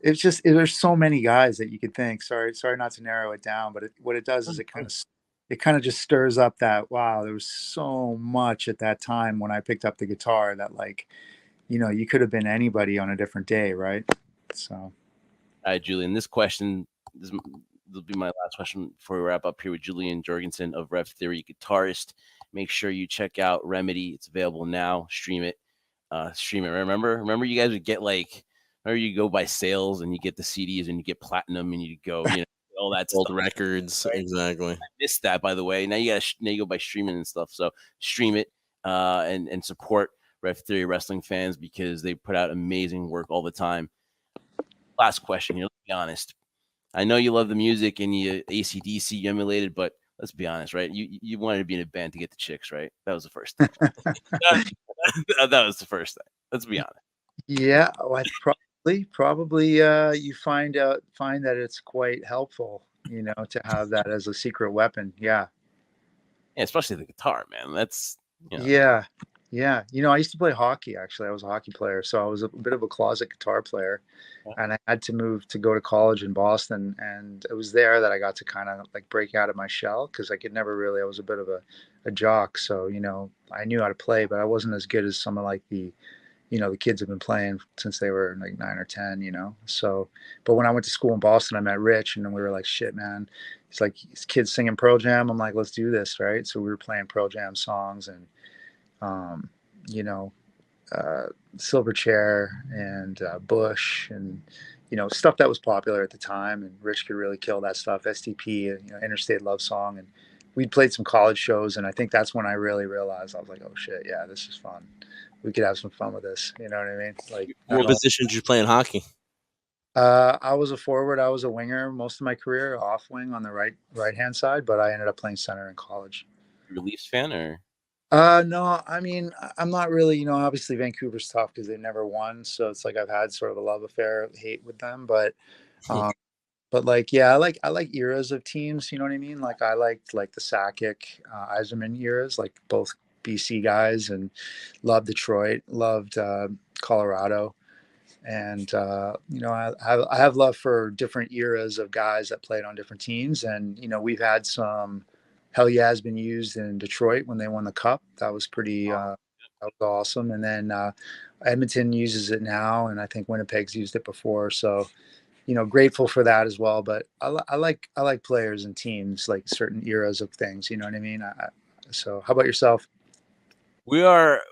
Speaker 3: it's just, there's so many guys that you could think. Sorry not to narrow it down, but what it does is it kind of just stirs up that, wow, there was so much at that time when I picked up the guitar that, like, you know, you could have been anybody on a different day, right? So,
Speaker 1: All right, Julien, this question, will be my last question before we wrap up here with Julien Jorgensen of Rev Theory, Guitarist. Make sure you check out Remedy. It's available now. Stream it. Remember you guys would get like, remember you go by sales and you get the CDs and you get platinum and you go, you know, all that
Speaker 2: Old
Speaker 1: stuff.
Speaker 2: records,
Speaker 1: Right?
Speaker 2: exactly.
Speaker 1: I missed that, by the way. Now now you go by streaming and stuff. So stream it and support Rev Theory wrestling fans because they put out amazing work all the time. Last question here. Let's be honest. I know you love the music and you AC/DC emulated, but let's be honest, right? You wanted to be in a band to get the chicks, right? That was the first thing. That was the first thing. Let's be honest.
Speaker 3: yeah, well, I probably you find that it's quite helpful, you know, to have that as a secret weapon. Yeah.
Speaker 1: Yeah, especially the guitar, man. That's, you know.
Speaker 3: Yeah. Yeah. You know, I used to play hockey, actually. I was a hockey player. So I was a bit of a closet guitar player. And I had to move to go to college in Boston. And it was there that I got to kind of like break out of my shell because I could never really, I was a bit of a jock. So, you know, I knew how to play, but I wasn't as good as some of like the, you know, the kids have been playing since they were like 9 or 10, you know? So, but when I went to school in Boston, I met Rich and then we were like, shit, man, it's like these kids singing Pearl Jam. I'm like, let's do this. Right. So we were playing Pearl Jam songs and, um, you know, uh, Silverchair and Bush and, you know, stuff that was popular at the time. And Rich could really kill that stuff. STP, you know, Interstate Love Song. And we'd played some college shows. And I think that's when I really realized, I was like, oh shit, yeah, this is fun. We could have some fun with this. You know what I mean? Like,
Speaker 2: What position did you play in hockey?
Speaker 3: I was a forward. I was a winger most of my career, off wing on the right hand side, but I ended up playing center in college.
Speaker 1: You a Leafs fan or?
Speaker 3: No, I mean, I'm not really, you know, obviously Vancouver's tough because they've never won. So it's like I've had sort of a love affair, hate with them. Um, but like, yeah, I like eras of teams. You know what I mean? Like I liked like the Sakic, Yzerman eras, like both BC guys, and loved Detroit, loved Colorado. And you know, I have love for different eras of guys that played on different teams. And you know, we've had some Hell Yeah has been used in Detroit when they won the cup. That was pretty that was awesome. And then Edmonton uses it now, and I think Winnipeg's used it before. So you know, grateful for that as well. But I like players and teams, like certain eras of things. You know what I mean? So how about yourself?
Speaker 1: We are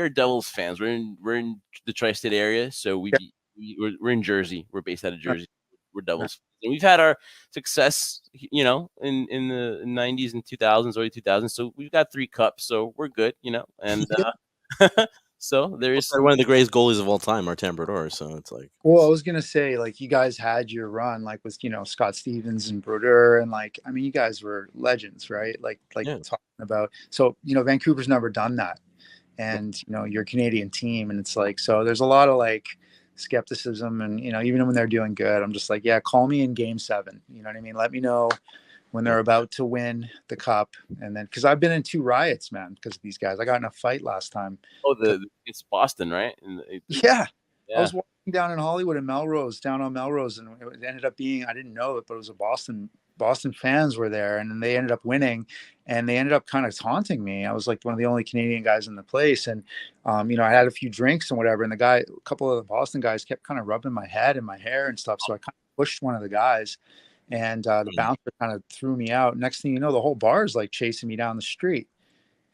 Speaker 1: Devils fans. We're in the tri-state area, so we're in Jersey. We're based out of Jersey. We're Devils, and we've had our success, you know, in the '90s and 2000s, early 2000s. So we've got 3 cups, so we're good, you know. And so there is
Speaker 2: one of the greatest goalies of all time, Martin Brodeur. So it's like,
Speaker 3: well, I was gonna say, like, you guys had your run, like with, you know, Scott Stevens and Brodeur, and like, I mean, you guys were legends, right? Like
Speaker 2: yeah.
Speaker 3: talking about. So you know, Vancouver's never done that, and you know, you're a Canadian team, and it's like, so there's a lot of like skepticism, and you know, even when they're doing good, I'm just like, yeah, call me in Game 7. You know what I mean? Let me know when they're about to win the cup, and then because I've been in 2 riots, man, because of these guys. I got in a fight last time.
Speaker 1: it's Boston, right?
Speaker 3: Yeah.
Speaker 1: Yeah.
Speaker 3: I was walking down in Hollywood in Melrose, down on Melrose, and it ended up being, I didn't know it, but it was a Boston fans were there, and then they ended up winning, and they ended up kind of taunting me. I was like one of the only Canadian guys in the place, and you know, I had a few drinks and whatever, and a couple of the Boston guys kept kind of rubbing my head and my hair and stuff, so I kind of pushed one of the guys, and the bouncer kind of threw me out. Next thing you know, the whole bar is like chasing me down the street.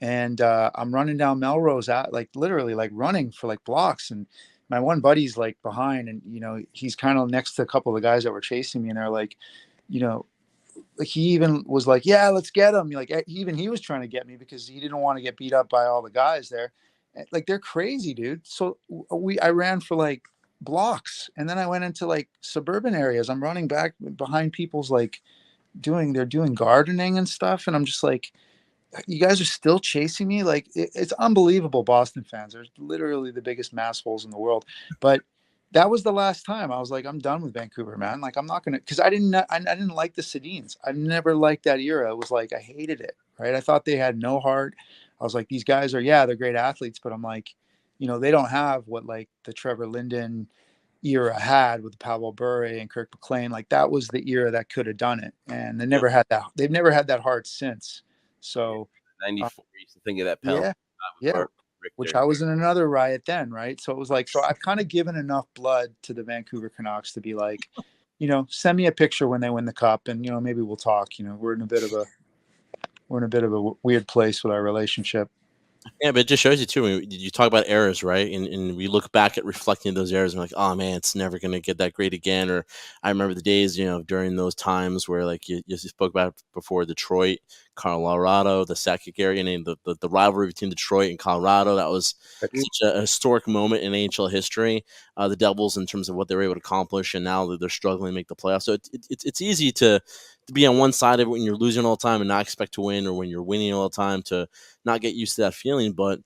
Speaker 3: And I'm running down Melrose, at like literally like running for like blocks, and my one buddy's like behind, and you know, he's kind of next to a couple of the guys that were chasing me, and they're like, you know, like he even was like, yeah, let's get him. Like even he was trying to get me because he didn't want to get beat up by all the guys there. Like they're crazy, dude. So I ran for like blocks, and then I went into like suburban areas. I'm running back behind people's like they're doing gardening and stuff, and I'm just like, you guys are still chasing me. Like it's unbelievable. Boston fans are literally the biggest massholes in the world. But that was the last time I was like, I'm done with Vancouver, man. Like I'm not gonna, because I didn't like the Sedins. I never liked that era. It was like I hated it. Right? I thought they had no heart. I was like, these guys are, yeah, they're great athletes, but I'm like, they don't have what like the Trevor Linden era had with Pavel Bure and Kirk McLean. Like that was the era that could have done it, and
Speaker 2: Yep.
Speaker 3: they've never had that heart since. So,
Speaker 1: 94. You used to think of that penalty
Speaker 3: yeah,
Speaker 1: with
Speaker 3: yeah, which I was in another riot then, right? So it was like, so I've kind of given enough blood to the Vancouver Canucks to be like, send me a picture when they win the cup, and maybe we'll talk. We're in a bit of a weird place with our relationship.
Speaker 2: Yeah, but it just shows you too. When you talk about errors, right? And we look back at reflecting those errors, and we're like, oh man, it's never going to get that great again. Or I remember the days, during those times where like you spoke about before, Detroit, Colorado, the Sakic area, and the rivalry between Detroit and Colorado. That was such a historic moment in NHL history. The Devils, in terms of what they were able to accomplish, and now that they're struggling to make the playoffs. So it's easy to be on one side of it when you're losing all the time and not expect to win, or when you're winning all the time to not get used to that feeling. But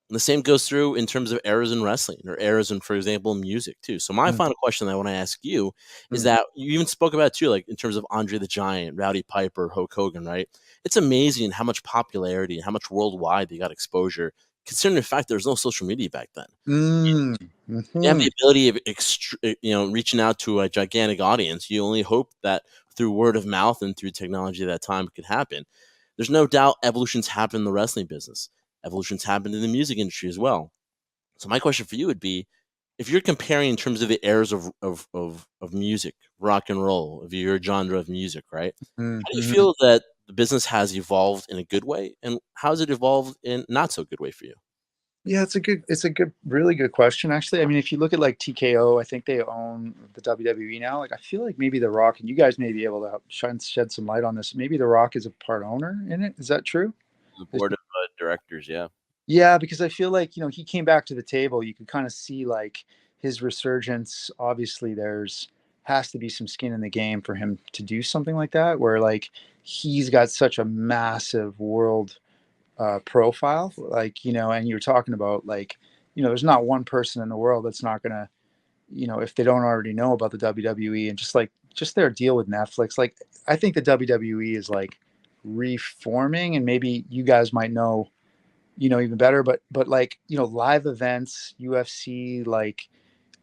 Speaker 2: the same goes through in terms of errors in wrestling, or errors in, for example, music too. So my final question that I want to ask you is that you even spoke about too, like in terms of Andre the Giant, Rowdy Piper, Hulk Hogan, right? It's amazing how much popularity and how much worldwide they got exposure, considering the fact there's no social media back then. You have the ability of reaching out to a gigantic audience. You only hope that through word of mouth and through technology at that time it could happen. There's no doubt evolution's happened in the wrestling business. Evolution's happened in the music industry as well. So my question for you would be, if you're comparing in terms of the eras of music, rock and roll, of your genre of music, right? How do you feel that the business has evolved in a good way, and how has it evolved in not so good way for you?
Speaker 3: Yeah, really good question, actually. I mean, if you look at like TKO, I think they own the WWE now. Like, I feel like maybe The Rock, and you guys may be able to shed some light on this. Maybe The Rock is a part owner in it. Is that true?
Speaker 1: the board of directors. Yeah.
Speaker 3: Yeah, because I feel like, he came back to the table. You could kind of see like his resurgence. Obviously, has to be some skin in the game for him to do something like that, where like he's got such a massive world profile, like, and you're talking about like, there's not one person in the world that's not gonna, if they don't already know about the WWE, and just their deal with Netflix. Like, I think the WWE is like reforming, and maybe you guys might know, even better, but like, live events, UFC, like,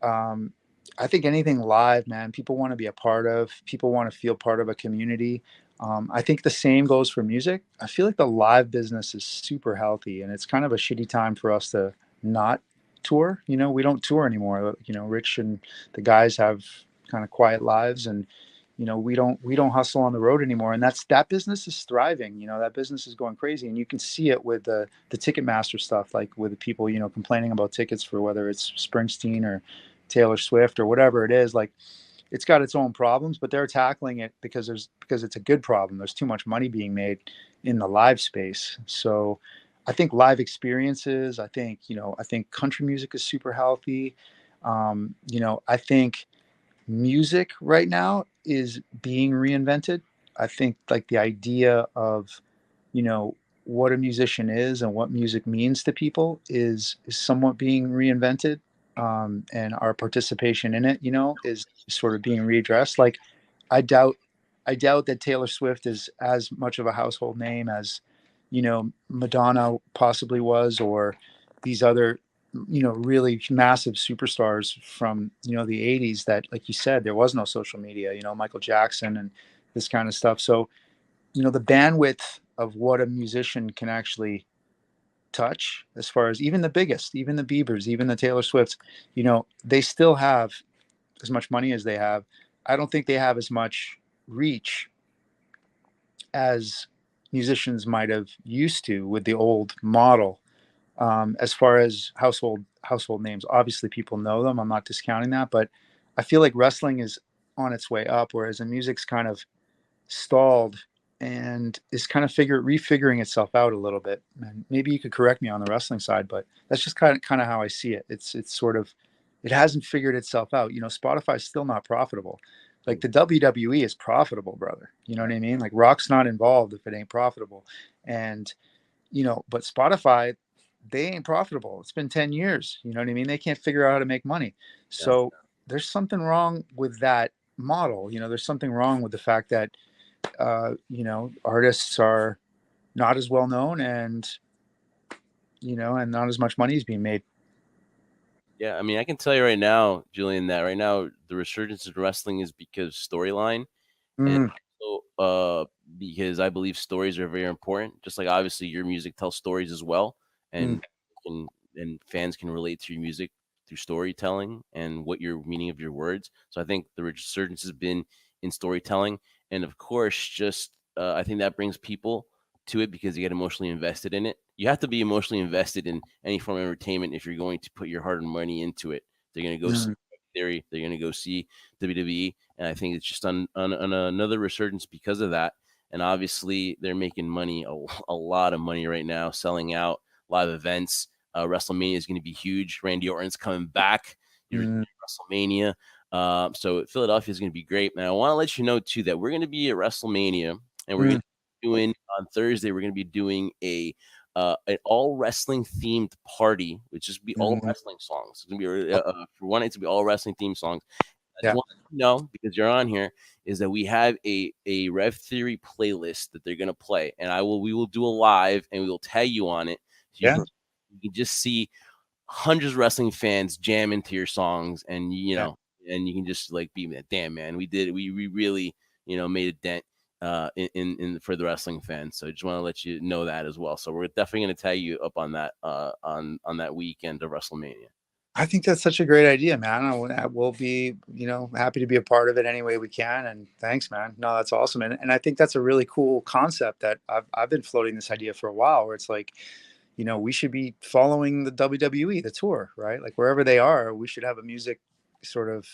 Speaker 3: um, I think anything live, man, people want to be a part of. People want to feel part of a community. I think the same goes for music. I feel like the live business is super healthy, and it's kind of a shitty time for us to not tour. We don't tour anymore. Rich and the guys have kind of quiet lives, and we don't hustle on the road anymore. And that business is thriving. That business is going crazy, and you can see it with the Ticketmaster stuff, like with the people complaining about tickets for whether it's Springsteen or Taylor Swift or whatever it is. Like, it's got its own problems, but they're tackling it because it's a good problem. There's too much money being made in the live space. So I think live experiences, I think country music is super healthy. I think music right now is being reinvented. I think like the idea of, you know, what a musician is and what music means to people is somewhat being reinvented. And our participation in it, is sort of being readdressed. Like, I doubt, I doubt that Taylor Swift is as much of a household name as, Madonna possibly was, or these other, really massive superstars from, the 80s that, like you said, there was no social media, Michael Jackson and this kind of stuff. So, the bandwidth of what a musician can actually touch, as far as even the biggest, even the Biebers, even the Taylor Swifts, they still have as much money as they have. I don't think they have as much reach as musicians might have used to with the old model. As far as household names, obviously people know them. I'm not discounting that, but I feel like wrestling is on its way up, whereas the music's kind of stalled and is kind of refiguring itself out a little bit. And maybe you could correct me on the wrestling side, but that's just kind of how I see it. It's sort of, it hasn't figured itself out. You know, Spotify's still not profitable. Like the WWE is profitable, brother. You know what I mean? Like Rock's not involved if it ain't profitable. And, you know, but Spotify, they ain't profitable. It's been 10 years. You know what I mean? They can't figure out how to make money.
Speaker 1: Yeah.
Speaker 3: So there's something wrong with that model. You know, there's something wrong with the fact that, you know, artists are not as well known, and, you know, and not as much money is being made.
Speaker 1: Yeah, I mean, I can tell you right now, Julian, that right now the resurgence of wrestling is because storyline, and
Speaker 3: Mm,
Speaker 1: also because I believe stories are very important. Just like obviously your music tells stories as well,
Speaker 3: mm,
Speaker 1: and and fans can relate to your music through storytelling and what your meaning of your words. So I think the resurgence has been in storytelling, and of course, just I think that brings people to it because you get emotionally invested in it. You have to be emotionally invested in any form of entertainment if you're going to put your hard earned money into it. They're going to go see
Speaker 3: mm,
Speaker 1: Theory. They're going to go see WWE, and I think it's just on another resurgence because of that. And obviously, they're making money, a lot of money right now, selling out live events. WrestleMania is going to be huge. Randy Orton's coming back. You're
Speaker 3: mm,
Speaker 1: WrestleMania. So Philadelphia is going to be great. Now, I want to let you know too that we're going to be at WrestleMania, and we're going
Speaker 3: mm.
Speaker 1: to be doing on Thursday. We're going to be doing an all wrestling themed party, which is be all
Speaker 3: Mm.
Speaker 1: wrestling songs. It's gonna be for one, it's gonna be all wrestling theme songs. I just
Speaker 3: Yeah,
Speaker 1: want to know because you're on here is that we have a Rev Theory playlist that they're gonna play, and we will do a live and we will tag you on it. So
Speaker 3: yeah,
Speaker 1: you can just see hundreds of wrestling fans jam into your songs, and
Speaker 3: yeah.
Speaker 1: and you can just like be that damn man, we really made a dent in for the wrestling fans. So I just want to let you know that as well. So we're definitely going to tag you up on that on that weekend of WrestleMania.
Speaker 3: I think that's such a great idea, man. We'll be, you know, happy to be a part of it any way we can. And thanks, man. No, that's awesome. And I think that's a really cool concept that I've been floating this idea for a while, where it's like, you know, we should be following the WWE, the tour, right? Like wherever they are, we should have a music sort of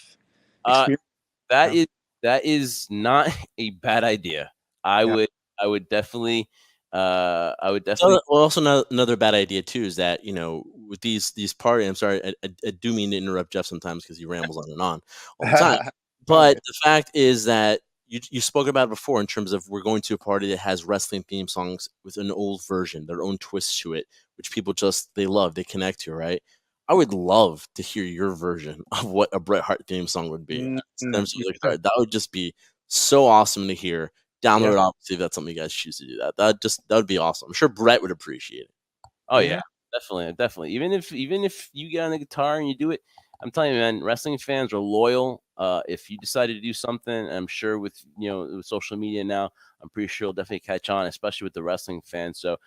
Speaker 1: Uh,
Speaker 3: experience.
Speaker 1: that
Speaker 3: You
Speaker 1: is that is not a bad idea. I
Speaker 3: know?
Speaker 1: would I would definitely I would
Speaker 2: So,
Speaker 1: definitely
Speaker 2: well, also another bad idea too is that with these parties. I'm sorry, I do mean to interrupt Jeff sometimes because he rambles on and on all the time.
Speaker 3: Yeah. All
Speaker 2: But
Speaker 3: good.
Speaker 2: the fact is that you spoke about it before in terms of we're going to a party that has wrestling theme songs with an old version, their own twist to it, which people just they love, they connect to, right? I would love to hear your version of what a Bret Hart theme song would be.
Speaker 3: Mm,
Speaker 2: That would just be so awesome to hear. Down the
Speaker 3: yeah.
Speaker 2: road, obviously, if that's something you guys choose to do that would be awesome. I'm sure Brett would appreciate it.
Speaker 1: Oh
Speaker 3: Yeah.
Speaker 1: yeah, definitely. Even if you get on the guitar and you do it, I'm telling you, man, wrestling fans are loyal. If you decided to do something, I'm sure with with social media now, I'm pretty sure it'll definitely catch on, especially with the wrestling fans. So,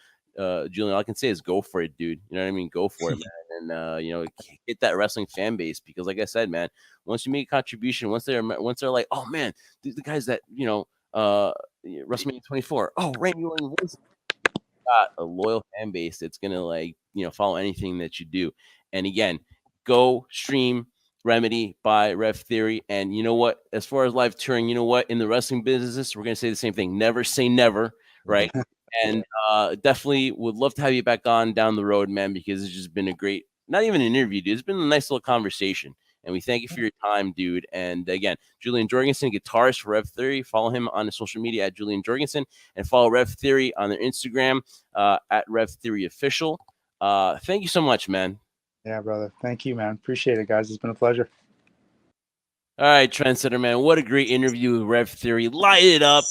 Speaker 1: Julian, all I can say is go for it, dude. You know what I mean? Go for it, man. And hit that wrestling fan base because, like I said, man, once you make a contribution, once they're like, oh man, the guys that WrestleMania 24, oh Randy Orton got a loyal fan base that's gonna follow anything that you do. And again, go stream Remedy by Rev Theory. And you know what? As far as live touring, you know what? In the wrestling business, we're gonna say the same thing. Never say never, right? And definitely would love to have you back on down the road, man, because it's just been a great, not even an interview, dude. It's been a nice little conversation. And we thank you for your time, dude. And again, Julien Jorgensen, guitarist for Rev Theory. Follow him on social media at Julien Jorgensen and follow Rev Theory on their Instagram at Rev Theory Official. Thank you so much, man.
Speaker 3: Yeah, brother. Thank you, man. Appreciate it, guys. It's been a pleasure.
Speaker 1: All right, Trendsetter, man. What a great interview with Rev Theory. Light it up.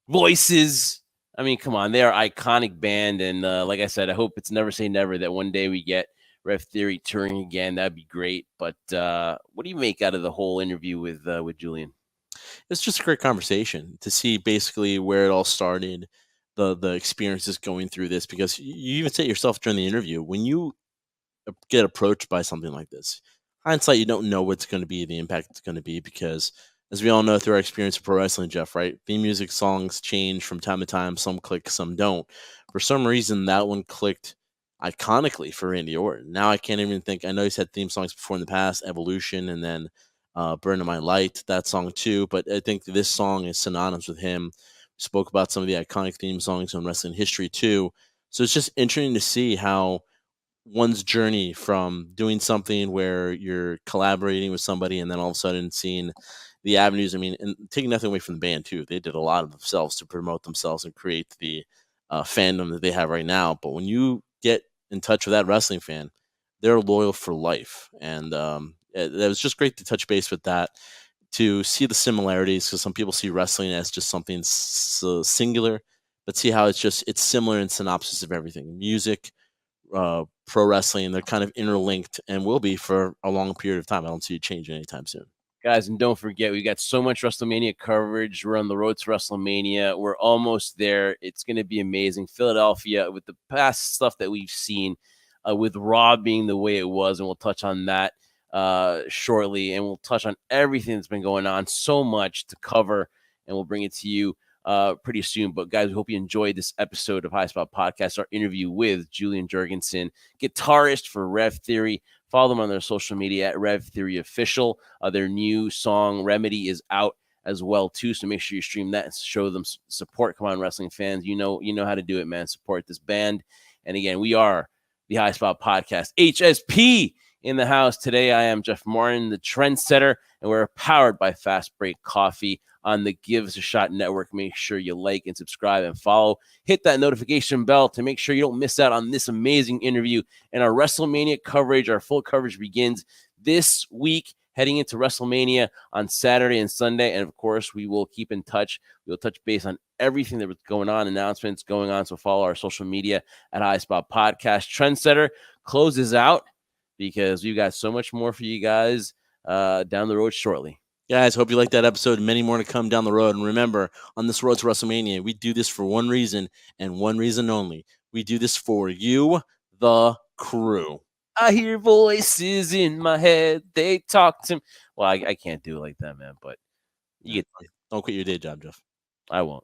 Speaker 1: Voices. I mean, come on. They are iconic band. And like I said, I hope it's never say never that one day we get Rev Theory touring again. That'd be great. But what do you make out of the whole interview with Julien?
Speaker 2: It's just a great conversation to see basically where it all started, the experiences going through this. Because you even said yourself during the interview when you get approached by something like this, hindsight, you don't know what's going to be the impact it's going to be because. As we all know through our experience of pro wrestling, Jeff, right? Theme music songs change from time to time. Some click, some don't. For some reason, that one clicked iconically for Randy Orton. Now I can't even think. I know he's had theme songs before in the past, Evolution, and then Burn in My Light, that song too. But I think this song is synonymous with him spoke about some of the iconic theme songs in wrestling history too. So it's just interesting to see how one's journey from doing something where you're collaborating with somebody and then all of a sudden seeing the avenues. I mean, and taking nothing away from the band too. They did a lot of themselves to promote themselves and create the fandom that they have right now. But when you get in touch with that wrestling fan, they're loyal for life. And it was just great to touch base with that, to see the similarities, because some people see wrestling as just something so singular, but see how it's similar in synopsis of everything. Music, pro wrestling, they're kind of interlinked and will be for a long period of time. I don't see it changing anytime soon.
Speaker 1: Guys, and don't forget, we got so much WrestleMania coverage. We're on the road to WrestleMania. We're almost there. It's going to be amazing. Philadelphia, with the past stuff that we've seen, with Raw being the way it was, and we'll touch on that shortly, and we'll touch on everything that's been going on. So much to cover, and we'll bring it to you pretty soon. But guys, we hope you enjoyed this episode of High Spot Podcast, our interview with Julien Jorgensen, guitarist for Rev Theory. Follow them on their social media at Rev Theory Official. Their new song Remedy is out as well too, so make sure you stream that and show them support. Come on, wrestling fans, you know how to do it, man. Support this band. And again, we are the High Spot Podcast. HSP in the house today. I am Jeff Martin, the trendsetter, and we're powered by Fast Break Coffee on the Give Us a Shot Network. Make sure you like and subscribe and follow. Hit that notification bell to make sure you don't miss out on this amazing interview. And our WrestleMania coverage, our full coverage begins this week, heading into WrestleMania on Saturday and Sunday. And of course, we will keep in touch. We'll touch base on everything that was going on, announcements going on. So follow our social media at High Spot Podcast. Trendsetter closes out because we've got so much more for you guys down the road shortly.
Speaker 2: Guys, hope you liked that episode. Many more to come down the road. And remember, on this road to WrestleMania, we do this for one reason and one reason only. We do this for you, the crew.
Speaker 1: I hear voices in my head. They talk to me. Well, I can't do it like that, man. But you get.
Speaker 2: Don't quit your day job, Jeff.
Speaker 1: I won't.